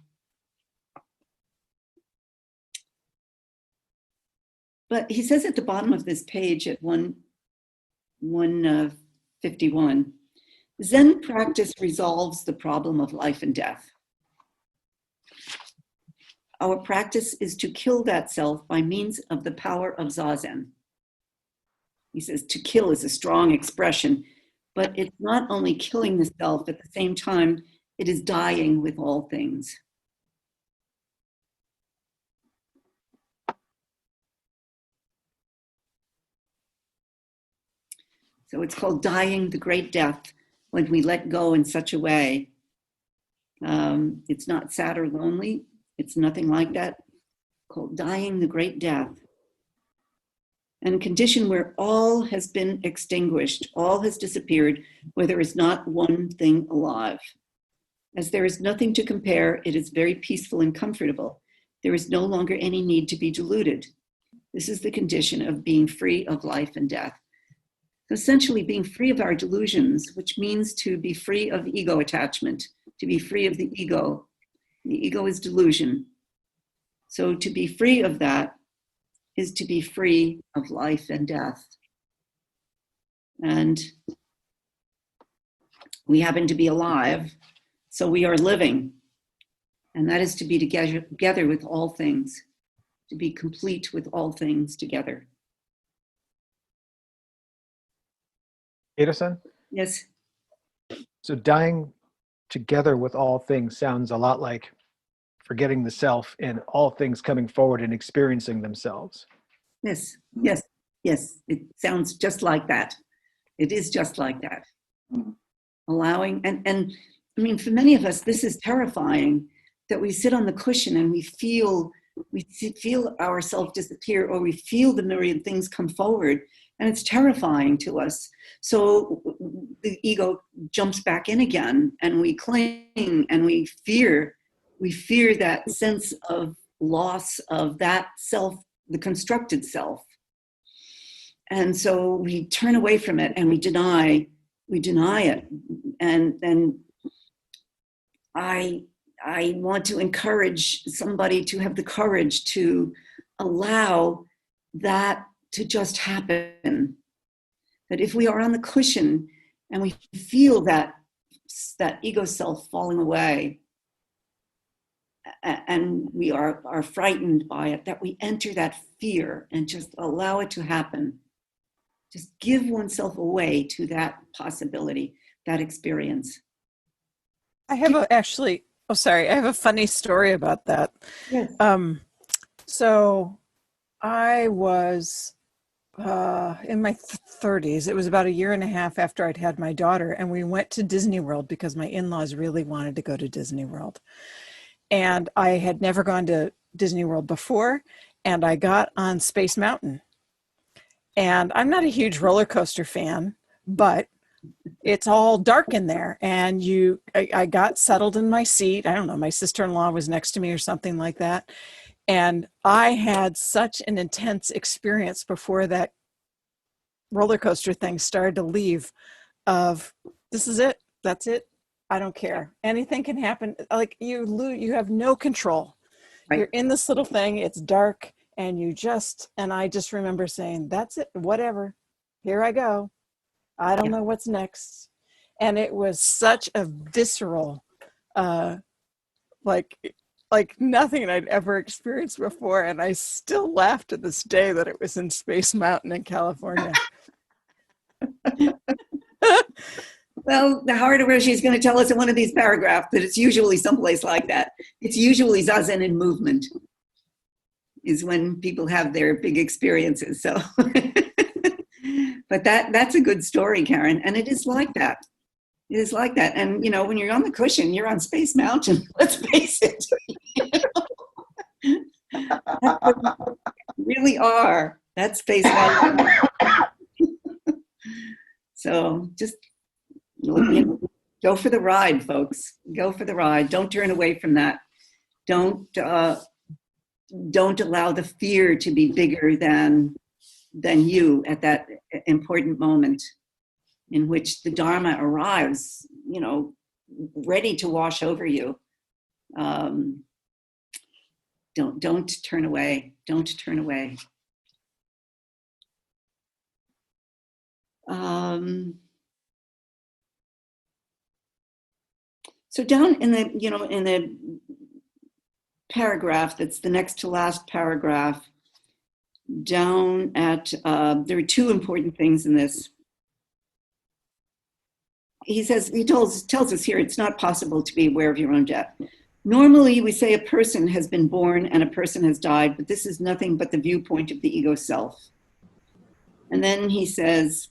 But he says at the bottom of this page at 151, Zen practice resolves the problem of life and death. Our practice is to kill that self by means of the power of Zazen. He says to kill is a strong expression, but it's not only killing the self, at the same time, it is dying with all things. So it's called dying the great death when we let go in such a way. It's not sad or lonely. It's nothing like that. Called dying the great death. And a condition where all has been extinguished, all has disappeared, where there is not one thing alive. As there is nothing to compare, it is very peaceful and comfortable. There is no longer any need to be deluded. This is the condition of being free of life and death. So essentially being free of our delusions, which means to be free of ego attachment, to be free of the ego. The ego is delusion. So to be free of that is to be free of life and death. And we happen to be alive, so we are living. And that is to be together with all things, to be complete with all things together.
Edison?
Yes.
So dying together with all things sounds a lot like forgetting the self and all things coming forward and experiencing themselves.
Yes. It sounds just like that. It is just like that. Allowing, and I mean, for many of us, this is terrifying, that we sit on the cushion and we feel ourselves disappear, or we feel the myriad things come forward, and it's terrifying to us. So the ego jumps back in again, and we cling, and we fear that sense of loss of that self, the constructed self. And so we turn away from it and we deny it. And I want to encourage somebody to have the courage to allow that to just happen. That if we are on the cushion and we feel that ego self falling away, and we are frightened by it, that we enter that fear and just allow it to happen. Just give oneself away to that possibility, that experience.
I have actually Oh, sorry. I have a funny story about that.
Yes.
So I was in my 30s. It was about a year and a half after I'd had my daughter, and we went to Disney World because my in-laws really wanted to go to Disney World. And I had never gone to Disney World before, and I got on Space Mountain. And I'm not a huge roller coaster fan, but it's all dark in there. And I got settled in my seat. I don't know, my sister-in-law was next to me or something like that. And I had such an intense experience before that roller coaster thing started to leave of, this is it, that's it, I don't care, anything can happen. Like you have no control.
Right.
You're in this little thing, it's dark, and I just remember saying, that's it, whatever, here I go, I don't know what's next. And it was such a visceral like nothing I'd ever experienced before, and I still laugh to this day that it was in Space Mountain in California.
Well, the Harada Roshi is going to tell us in one of these paragraphs that it's usually someplace like that. It's usually zazen in movement is when people have their big experiences. So, but that's a good story, Karen, and it is like that. It is like that. And, you know, when you're on the cushion, you're on Space Mountain. Let's face it. You know? That's what you really are. That's Space Mountain. So just go for the ride, folks. Go for the ride. Don't turn away from that. Don't allow the fear to be bigger than you at that important moment in which the Dharma arrives, you know, ready to wash over you. Don't turn away. Don't turn away. So down in the paragraph that's the next to last paragraph, down at there are two important things in this. He tells us here, it's not possible to be aware of your own death. Normally, we say a person has been born and a person has died, but this is nothing but the viewpoint of the ego self. And then he says,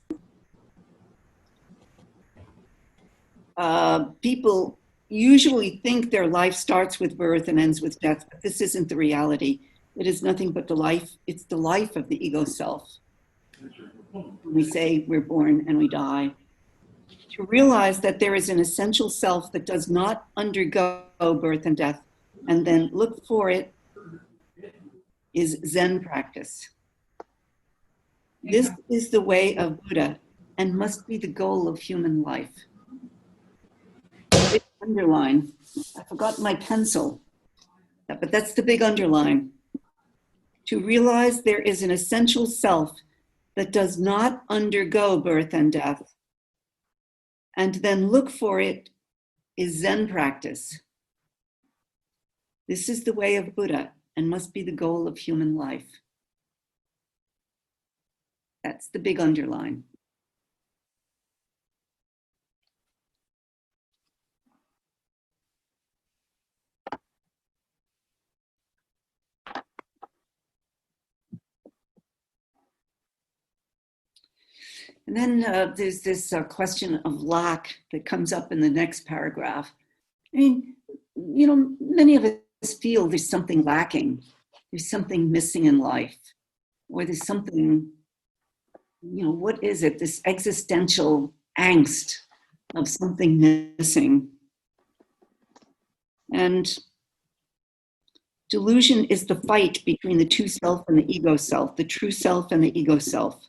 people usually think their life starts with birth and ends with death, but this isn't the reality. It is nothing but the life. It's the life of the ego self. We say we're born and we die. To realize that there is an essential self that does not undergo birth and death, and then look for it, is Zen practice. This is the way of Buddha and must be the goal of human life. Big underline. I forgot my pencil, but that's the big underline. To realize there is an essential self that does not undergo birth and death, and then look for it, is Zen practice. This is the way of Buddha and must be the goal of human life. That's the big underline. And then there's this question of lack that comes up in the next paragraph. I mean, you know, many of us feel there's something lacking. There's something missing in life. Or there's something, you know, what is it? This existential angst of something missing. And delusion is the fight between the true self and the ego self, the true self and the ego self.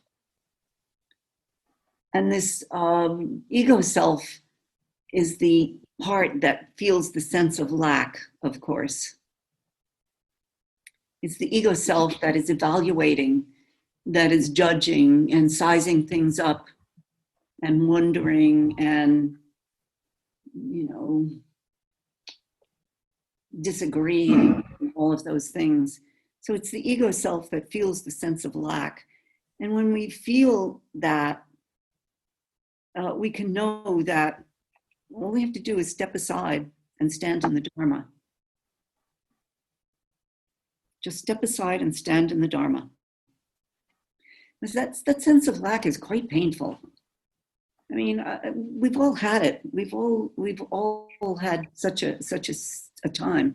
And this ego self is the part that feels the sense of lack, of course. It's the ego self that is evaluating, that is judging and sizing things up and wondering and, you know, disagreeing, all of those things. So it's the ego self that feels the sense of lack. And when we feel that, we can know that all we have to do is step aside and stand in the Dharma. Just step aside and stand in the Dharma. Because that sense of lack is quite painful. I mean, we've all had it. We've all had such a time.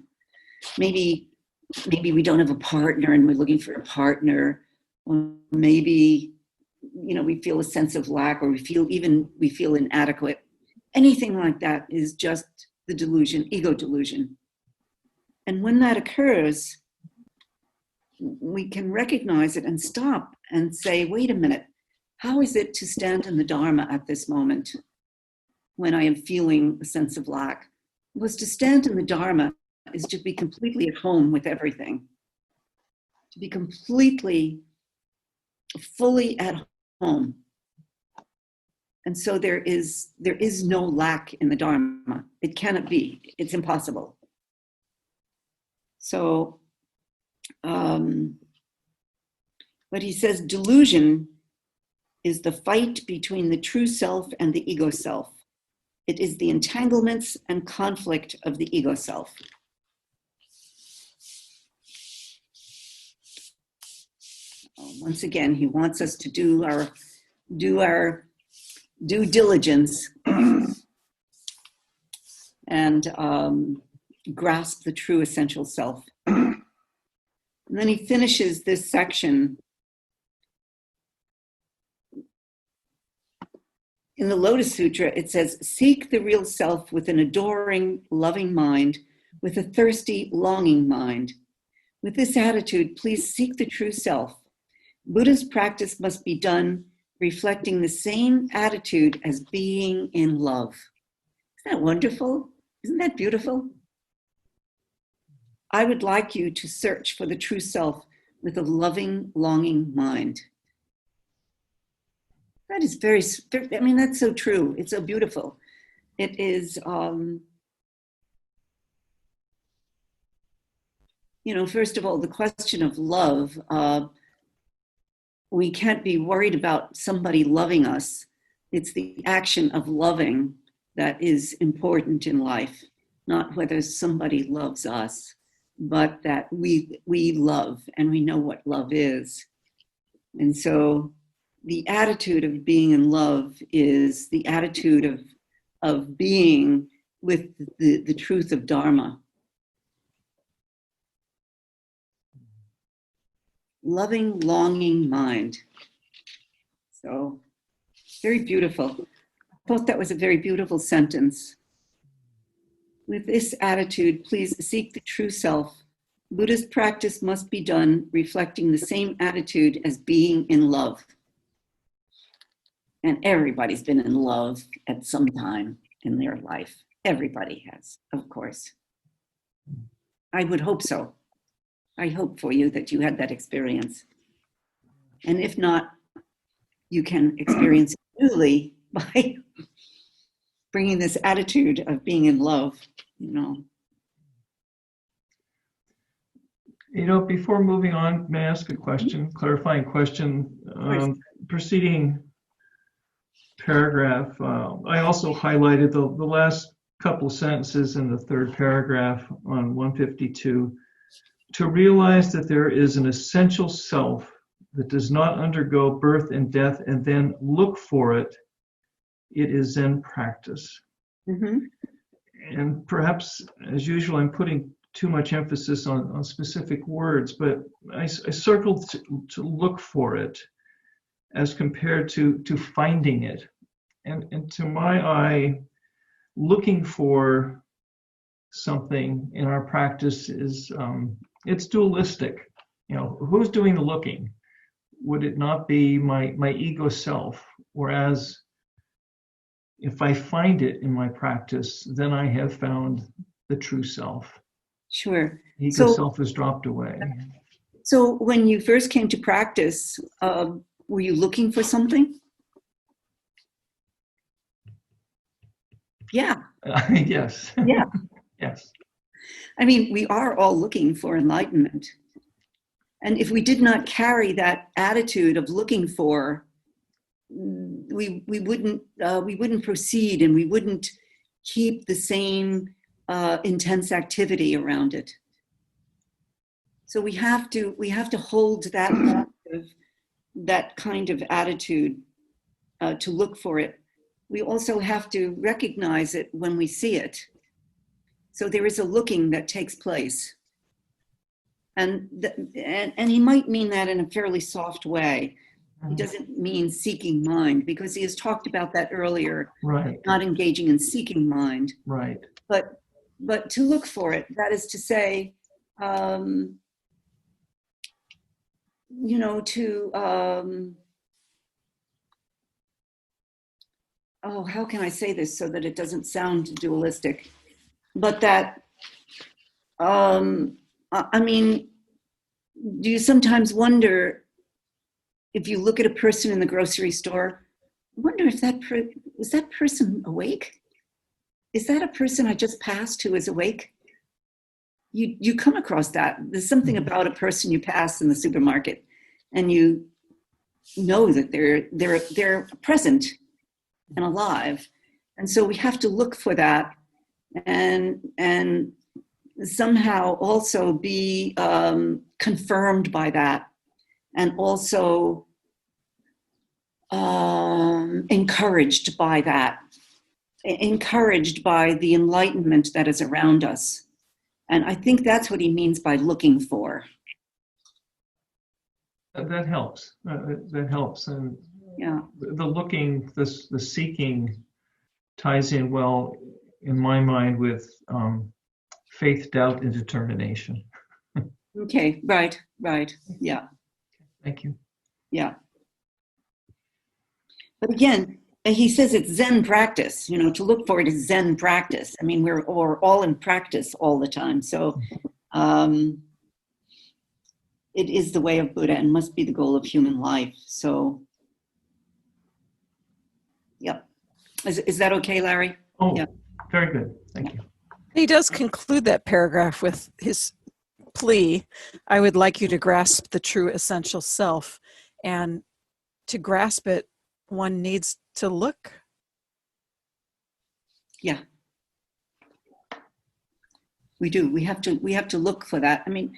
Maybe we don't have a partner and we're looking for a partner. Or maybe, we feel a sense of lack, or we feel inadequate. Anything like that is just the delusion, ego delusion. And when that occurs, we can recognize it and stop and say, wait a minute, how is it to stand in the Dharma at this moment when I am feeling a sense of lack? Was to stand in the Dharma is to be completely at home with everything, to be completely, fully at home. And so there is no lack in the Dharma. It cannot be. It's impossible. So, but he says delusion is the fight between the true self and the ego self. It is the entanglements and conflict of the ego self. Once again, he wants us to do our due diligence and grasp the true essential self. And then he finishes this section. In the Lotus Sutra, it says, seek the real self with an adoring, loving mind, with a thirsty, longing mind. With this attitude, please seek the true self. Buddha's practice must be done reflecting the same attitude as being in love. Isn't that wonderful? Isn't that beautiful? I would like you to search for the true self with a loving, longing mind. That is that's so true. It's so beautiful. It is, first of all, the question of love. We can't be worried about somebody loving us. It's the action of loving that is important in life, not whether somebody loves us, but that we love and we know what love is. And so the attitude of being in love is the attitude of being with the truth of Dharma. Loving, longing mind. So, very beautiful. I thought that was a very beautiful sentence. With this attitude, please seek the true self. Buddhist practice must be done reflecting the same attitude as being in love. And everybody's been in love at some time in their life. Everybody has, of course. I would hope so. I hope for you that you had that experience. And if not, you can experience it newly by bringing this attitude of being in love,
Before moving on, may I ask a question, clarifying question? Preceding paragraph, I also highlighted the last couple sentences in the third paragraph on 152. To realize that there is an essential self that does not undergo birth and death and then look for it, it is Zen practice.
Mm-hmm.
And perhaps, as usual, I'm putting too much emphasis on specific words, but I circled to look for it as compared to finding it. And to my eye, looking for something in our practice is it's dualistic. Who's doing the looking? Would it not be my ego self? Whereas if I find it in my practice, then I have found the true self.
Sure.
Ego self has dropped away.
So when you first came to practice, were you looking for something? Yeah.
Yes.
Yeah.
Yes.
I mean, we are all looking for enlightenment. And if we did not carry that attitude of looking for, we wouldn't proceed, and we wouldn't keep the same intense activity around it. So we have to hold that kind of attitude to look for it. We also have to recognize it when we see it. So there is a looking that takes place. And he might mean that in a fairly soft way. He doesn't mean seeking mind, because he has talked about that earlier.
Right.
Not engaging in seeking mind.
Right.
But to look for it, that is to say, how can I say this so that it doesn't sound dualistic? But that, I mean, do you sometimes wonder, if you look at a person in the grocery store, wonder if is that person awake? Is that a person I just passed who is awake? You come across that. There's something about a person you pass in the supermarket, and you know that they're present and alive. And so we have to look for that, and somehow also be confirmed by that, and also encouraged by that, encouraged by the enlightenment that is around us. And I think that's what he means by looking for.
That helps. That helps. And
Yeah.
the looking, the seeking ties in well, in my mind, with faith, doubt, and determination.
Okay, right. Yeah.
Thank you.
Yeah. But again, he says it's Zen practice, to look for it is Zen practice. I mean, we're all in practice all the time. So it is the way of Buddha and must be the goal of human life. So, yep. Is that okay, Larry?
Oh,
yeah.
Very good. Thank you.
He does conclude that paragraph with his plea, I would like you to grasp the true essential self. And to grasp it, one needs to look.
Yeah. We do. We have to look for that. I mean,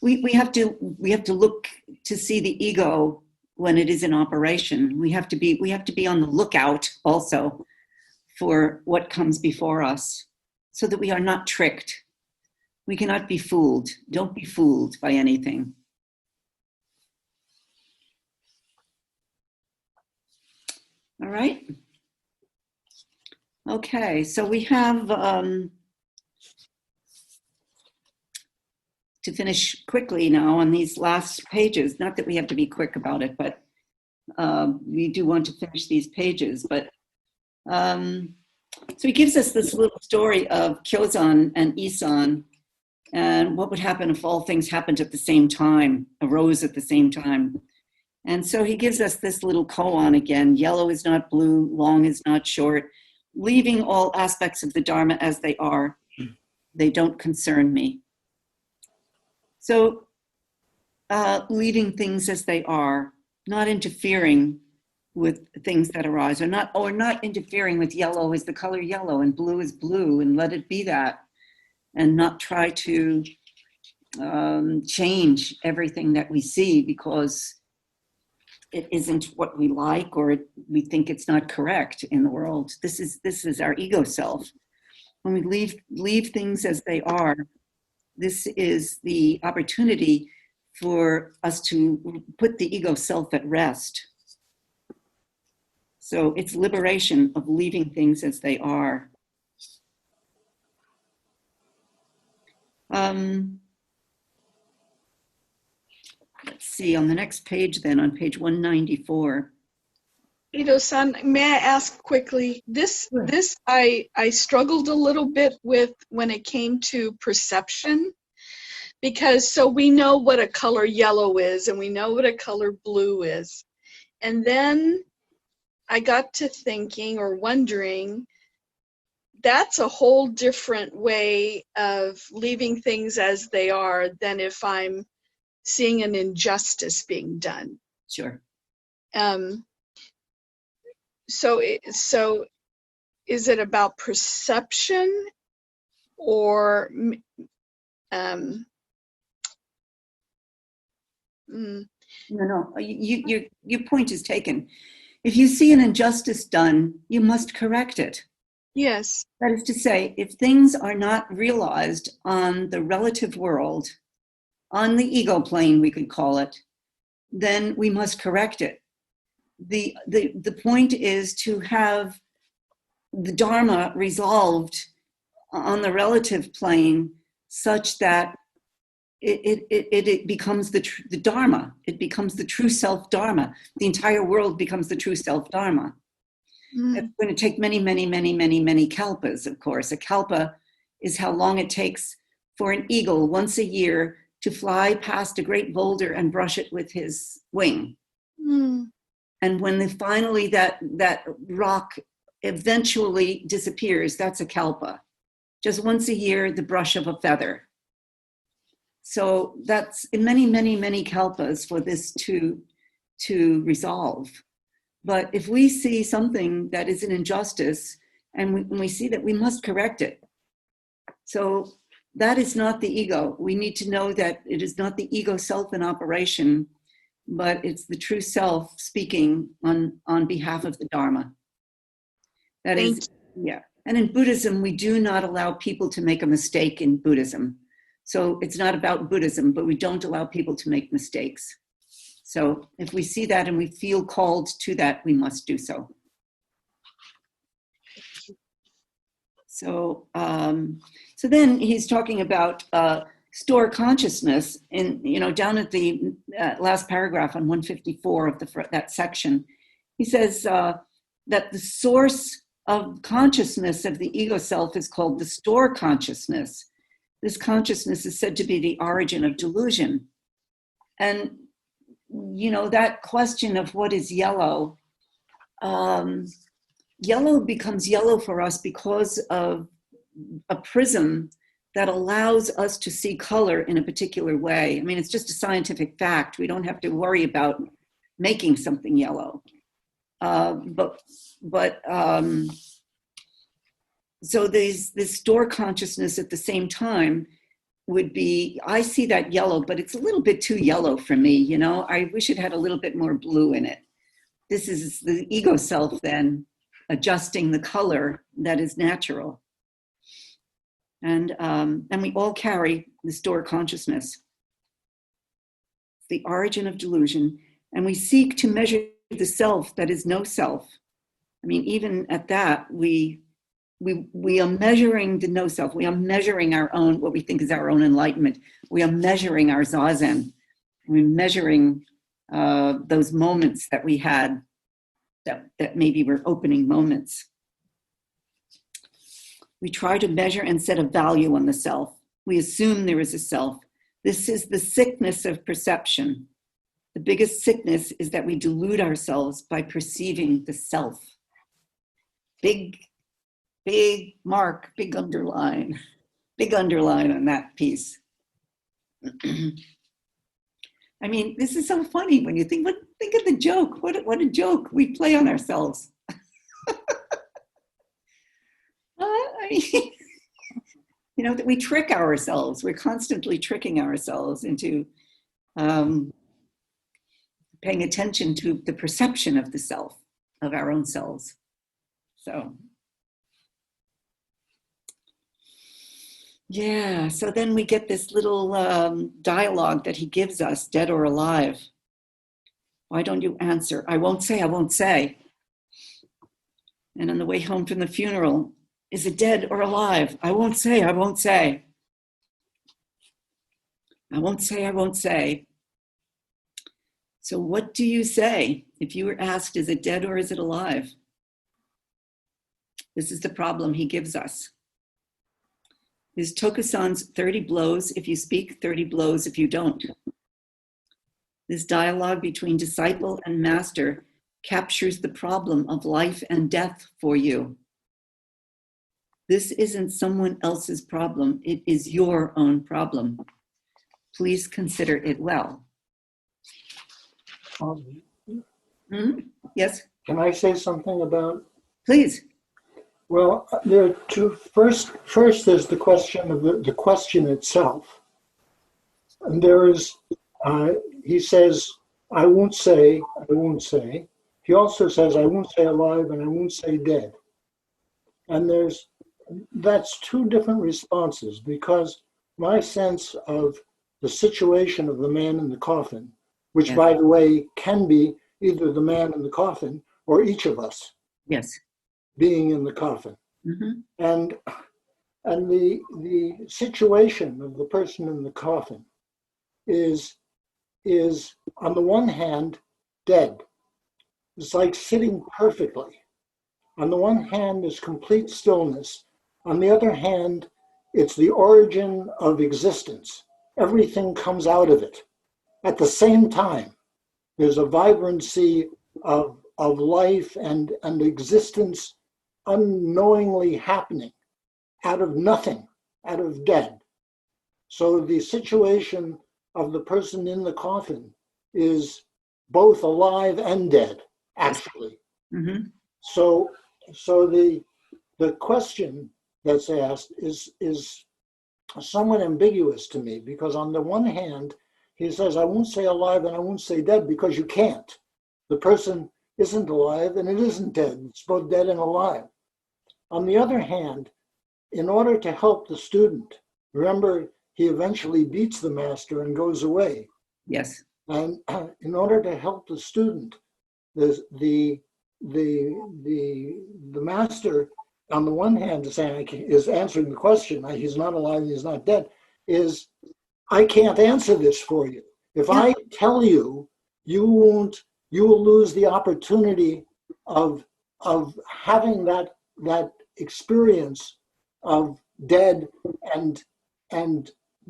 we have to look to see the ego when it is in operation. We have to be on the lookout also for what comes before us, so that we are not tricked. We cannot be fooled. Don't be fooled by anything. All right. Okay, so we have to finish quickly now on these last pages. Not that we have to be quick about it, but we do want to finish these pages. But so he gives us this little story of Kyozan and Isan, and what would happen if all things happened at the same time, arose at the same time. And so he gives us this little koan again: yellow is not blue, long is not short, leaving all aspects of the Dharma as they are. They don't concern me. So leaving things as they are, not interfering with things that arise, or not interfering with yellow is the color yellow and blue is blue, and let it be that, and not try to change everything that we see because it isn't what we like, or we think it's not correct in the world. This is our ego self. When we leave things as they are, this is the opportunity for us to put the ego self at rest. So it's liberation of leaving things as they are. Let's see, on the next page then, on page 194.
Ito-san, may I ask quickly, this I struggled a little bit with when it came to perception, because so we know what a color yellow is and we know what a color blue is. And then I got to thinking or wondering, that's a whole different way of leaving things as they are than if I'm seeing an injustice being done.
Sure.
So is it about perception or um, mm,
No, your point is taken. If you see an injustice done, you must correct it.
yes.
That is to say, if things are not realized on the relative world, on the ego plane, we could call it, then we must correct it. The point is to have the Dharma resolved on the relative plane such that it becomes the Dharma. It becomes the true self Dharma. The entire world becomes the true self Dharma. It's going to take many, many, many, many, many kalpas, of course. A kalpa is how long it takes for an eagle once a year to fly past a great boulder and brush it with his wing.
Mm.
And when finally that rock eventually disappears, that's a kalpa. Just once a year, the brush of a feather. So that's in many, many, many kalpas for this to resolve. But if we see something that is an injustice and we see that, we must correct it. So that is not the ego. We need to know that it is not the ego self in operation, but it's the true self speaking on behalf of the Dharma. That is, yeah. And in Buddhism, we do not allow people to make a mistake in Buddhism. So it's not about Buddhism, but we don't allow people to make mistakes. So if we see that and we feel called to that, we must do so. So, so then he's talking about store consciousness, and down at the last paragraph on 154 of that section, he says that the source of consciousness of the ego self is called the store consciousness. This consciousness is said to be the origin of delusion. And, that question of what is yellow, yellow becomes yellow for us because of a prism that allows us to see color in a particular way. I mean, it's just a scientific fact. We don't have to worry about making something yellow. So this store consciousness at the same time would be, I see that yellow, but it's a little bit too yellow for me, I wish it had a little bit more blue in it. This is the ego self then adjusting the color that is natural. And we all carry the store consciousness, the origin of delusion, and we seek to measure the self that is no self. I mean, even at that, we are measuring the no self. We are measuring our own, what we think is our own enlightenment. We are measuring our zazen. We're measuring those moments that we had that maybe were opening moments. We try to measure and set a value on the self. We assume there is a self. This is the sickness of perception. The biggest sickness is that we delude ourselves by perceiving the self. Big mark, big underline on that piece. I mean, this is so funny when you think of the joke. What a joke we play on ourselves. I mean, that we trick ourselves. We're constantly tricking ourselves into paying attention to the perception of the self, of our own selves. So, yeah, so then we get this little dialogue that he gives us, dead or alive. Why don't you answer? I won't say, I won't say. And on the way home from the funeral, is it dead or alive? I won't say, I won't say. I won't say, I won't say. So what do you say if you were asked, is it dead or is it alive? This is the problem he gives us. Is Tokusan's 30 blows if you speak, 30 blows if you don't. This dialogue between disciple and master captures the problem of life and death for you. This isn't someone else's problem. It is your own problem. Please consider it well.
Um,
Yes,
Can I say something about
please.
Well, there are two. First, there's the question of the question itself. And there is, he says, I won't say, I won't say. He also says, I won't say alive and I won't say dead. And that's two different responses, because my sense of the situation of the man in the coffin, which
Yes.
by the way, can be either the man in the coffin or each of us
Yes.
being in the coffin.
Mm-hmm.
And the situation of the person in the coffin is on the one hand dead. It's like sitting perfectly. On the one hand is complete stillness. On the other hand, it's the origin of existence. Everything comes out of it. At the same time, there's a vibrancy of life and existence unknowingly happening out of nothing, out of dead. So the situation of the person in the coffin is both alive and dead, actually.
Mm-hmm.
So the question that's asked is somewhat ambiguous to me, because on the one hand, he says, I won't say alive and I won't say dead, because you can't. The person isn't alive and it isn't dead. It's both dead and alive. On the other hand, in order to help the student, remember, he eventually beats the master and goes away.
Yes.
And in order to help the student, the master, on the one hand, is answering the question, he's not alive, he's not dead, is, I can't answer this for you. If I tell you, you will lose the opportunity of having that experience of dead and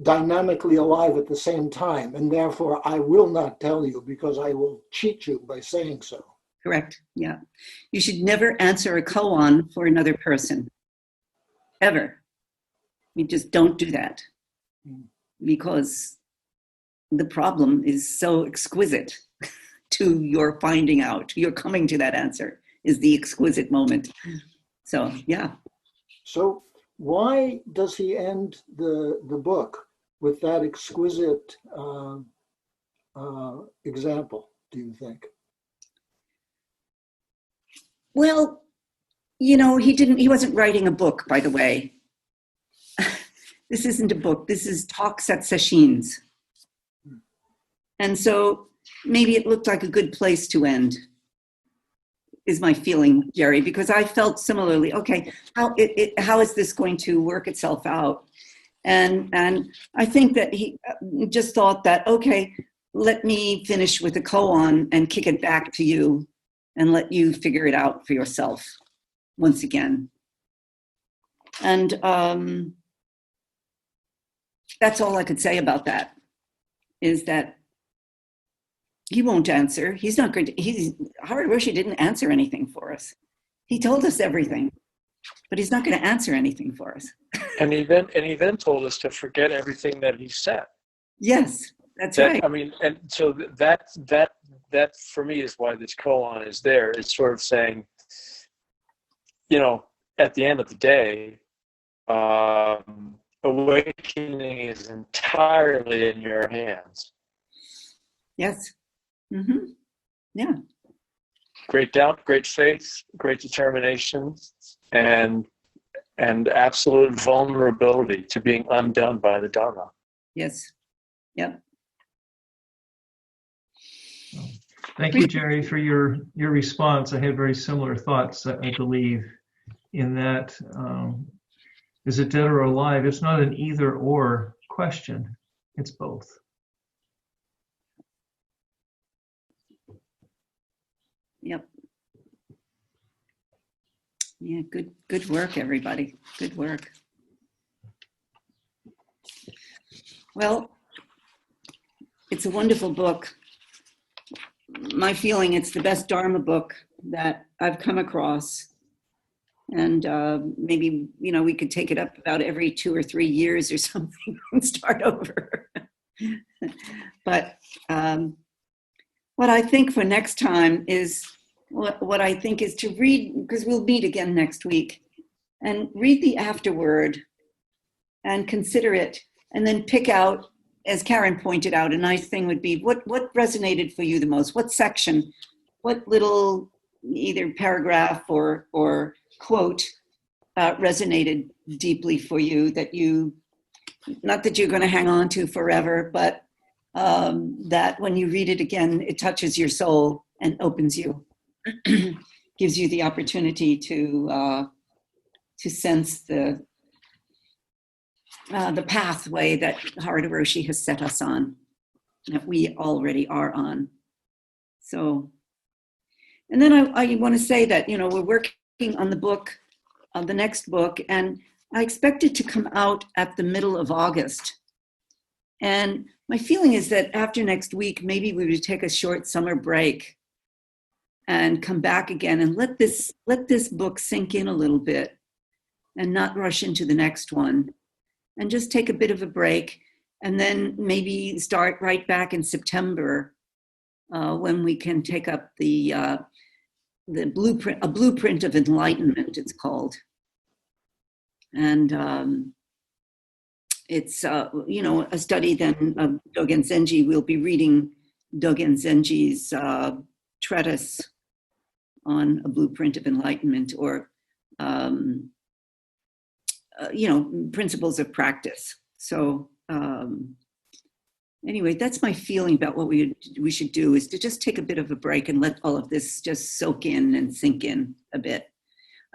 dynamically alive at the same time. And therefore, I will not tell you, because I will cheat you by saying so.
Correct. Yeah. You should never answer a koan for another person. Ever. You just don't do that. Because the problem is so exquisite to your finding out. Your coming to that answer is the exquisite moment. So, yeah.
So why does he end the book with that exquisite example, do you think?
Well, he wasn't writing a book, by the way. This isn't a book. This is talks at sessions. And so maybe it looked like a good place to end, is my feeling, Jerry, because I felt similarly, okay, how is this going to work itself out? And I think that he just thought that, okay, let me finish with a koan and kick it back to you and let you figure it out for yourself once again. And that's all I could say about that, is that he won't answer. He's not going to, Harada Roshi didn't answer anything for us. He told us everything, but he's not going to answer anything for us.
And he then told us to forget everything that he said.
Yes, that's right.
I mean, and so that for me is why this koan is there. It's sort of saying, at the end of the day, awakening is entirely in your hands.
Yes. Mm-hmm. Yeah.
Great doubt, great faith, great determination, and absolute vulnerability to being undone by the Dharma.
Yes. Yep.
Thank you, Jerry, for your response. I had very similar thoughts, I believe, in that, is it dead or alive? It's not an either or question. It's both.
Yep. Yeah, good work, everybody. Good work. Well, it's a wonderful book. My feeling, it's the best Dharma book that I've come across. And maybe, we could take it up about every 2 or 3 years or something and start over. But what I think for next time is, what I think is to read, because we'll meet again next week, and read the afterword and consider it, and then pick out, as Karen pointed out, a nice thing would be what resonated for you the most, what section, what little either paragraph or quote resonated deeply for you, that you, not that you're going to hang on to forever, but that when you read it again, it touches your soul and opens you, gives you the opportunity to sense the pathway that Harada Roshi has set us on, that we already are on. So, and then I want to say that, you know, we're working on the book, the next book, and I expect it to come out at the middle of August. And my feeling is that after next week, maybe we would take a short summer break and come back again and let this book sink in a little bit and not rush into the next one, and just take a bit of a break, and then maybe start right back in September when we can take up the blueprint, a blueprint of enlightenment, it's called. And it's, you know, a study then of Dogen Zenji. We'll be reading Dogen Zenji's treatise on a blueprint of enlightenment, or you know, principles of practice. So anyway, that's my feeling about what we should do, is to just take a bit of a break and let all of this just soak in and sink in a bit.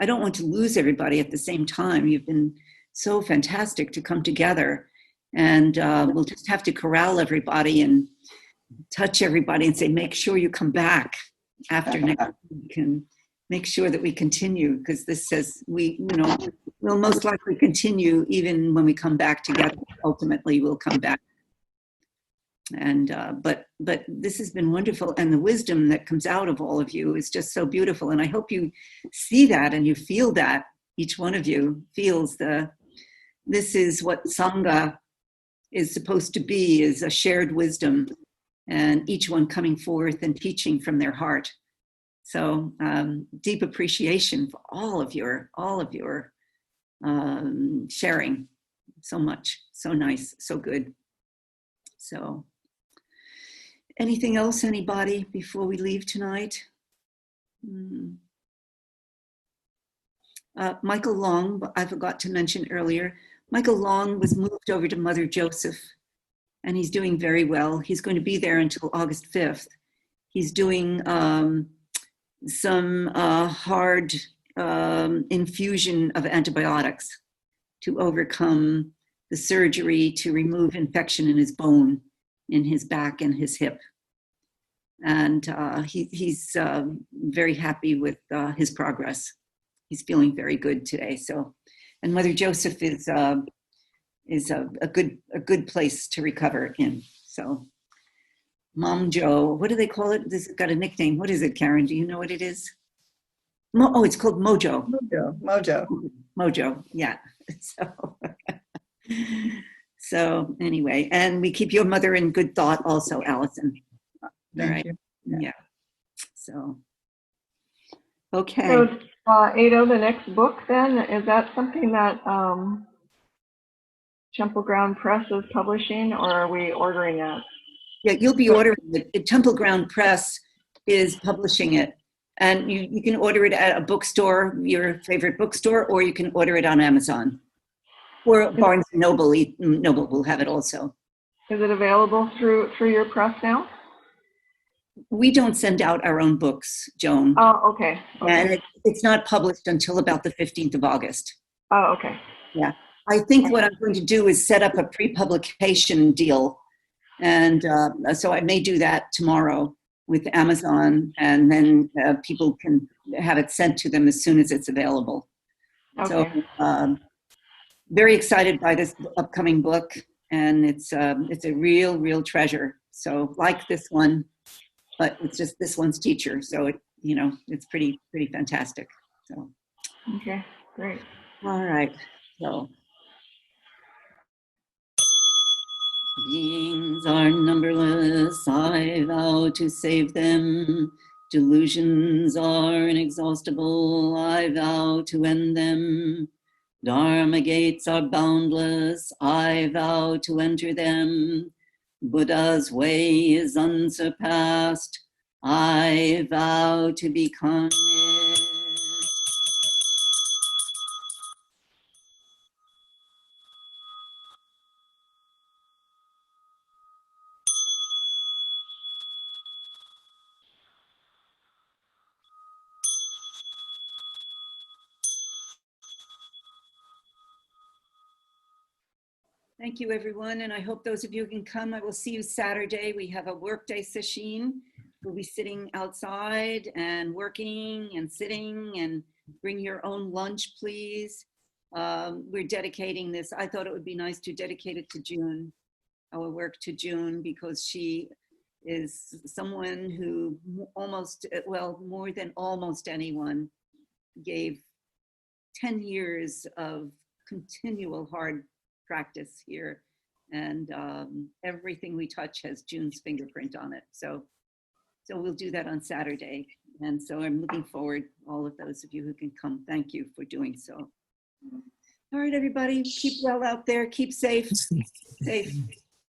I don't want to lose everybody at the same time. You've been so fantastic to come together, and we'll just have to corral everybody and touch everybody and say, make sure you come back after next week, and make sure that we continue, because this says we'll most likely continue even when we come back together. Ultimately, we'll come back. And but this has been wonderful, and the wisdom that comes out of all of you is just so beautiful. And I hope you see that and you feel that. Each one of you feels this is what Sangha is supposed to be, is a shared wisdom, and each one coming forth and teaching from their heart. So deep appreciation for all of your sharing. So much, so nice, so good. So anything else, anybody, before we leave tonight? Michael Long, I forgot to mention earlier, Michael Long was moved over to Mother Joseph, and he's doing very well. He's going to be there until August 5th. He's doing some hard infusion of antibiotics to overcome the surgery to remove infection in his bone, in his back and his hip. And he's very happy with his progress. He's feeling very good today. So, and Mother Joseph is a good place to recover in. So, Mom Joe, what do they call it? This has got a nickname. What is it, Karen? Do you know what it is? Oh, it's called Mojo. Mojo. Yeah. So anyway, and we keep your mother in good thought also, Allison.
Thank you.
Yeah. So, okay.
So, Ado, the next book then, is that something that Temple Ground Press is publishing, or are we ordering that?
Yeah, you'll be ordering it. Temple Ground Press is publishing it. And you can order it at a bookstore, your favorite bookstore, or you can order it on Amazon. Or Barnes & Noble. Noble will have it also.
Is it available through your press now?
We don't send out our own books, Joan.
Oh, okay.
And it's not published until about the 15th of August.
Oh, okay.
Yeah. I think what I'm going to do is set up a pre-publication deal. And so I may do that tomorrow with Amazon, and then people can have it sent to them as soon as it's available.
Okay.
So very excited by this upcoming book, and it's a real treasure. So like this one, but it's just this one's teacher. So it's pretty fantastic. So.
Okay, great.
All right. So. Beings are numberless, I vow to save them. Delusions are inexhaustible, I vow to end them. Dharma gates are boundless, I vow to enter them. Buddha's way is unsurpassed, I vow to become it. Thank you, everyone, and I hope those of you who can come, I will see you Saturday. We have a workday session. We'll be sitting outside and working and sitting, and bring your own lunch, please. We're dedicating this. I thought it would be nice to dedicate it to June, our work to June, because she is someone who almost, well, more than almost anyone, gave 10 years of continual hard practice here, and everything we touch has June's fingerprint on it. So we'll do that on Saturday, and so I'm looking forward, all of those of you who can come, thank you for doing so. All right, everybody, keep well out there, keep safe.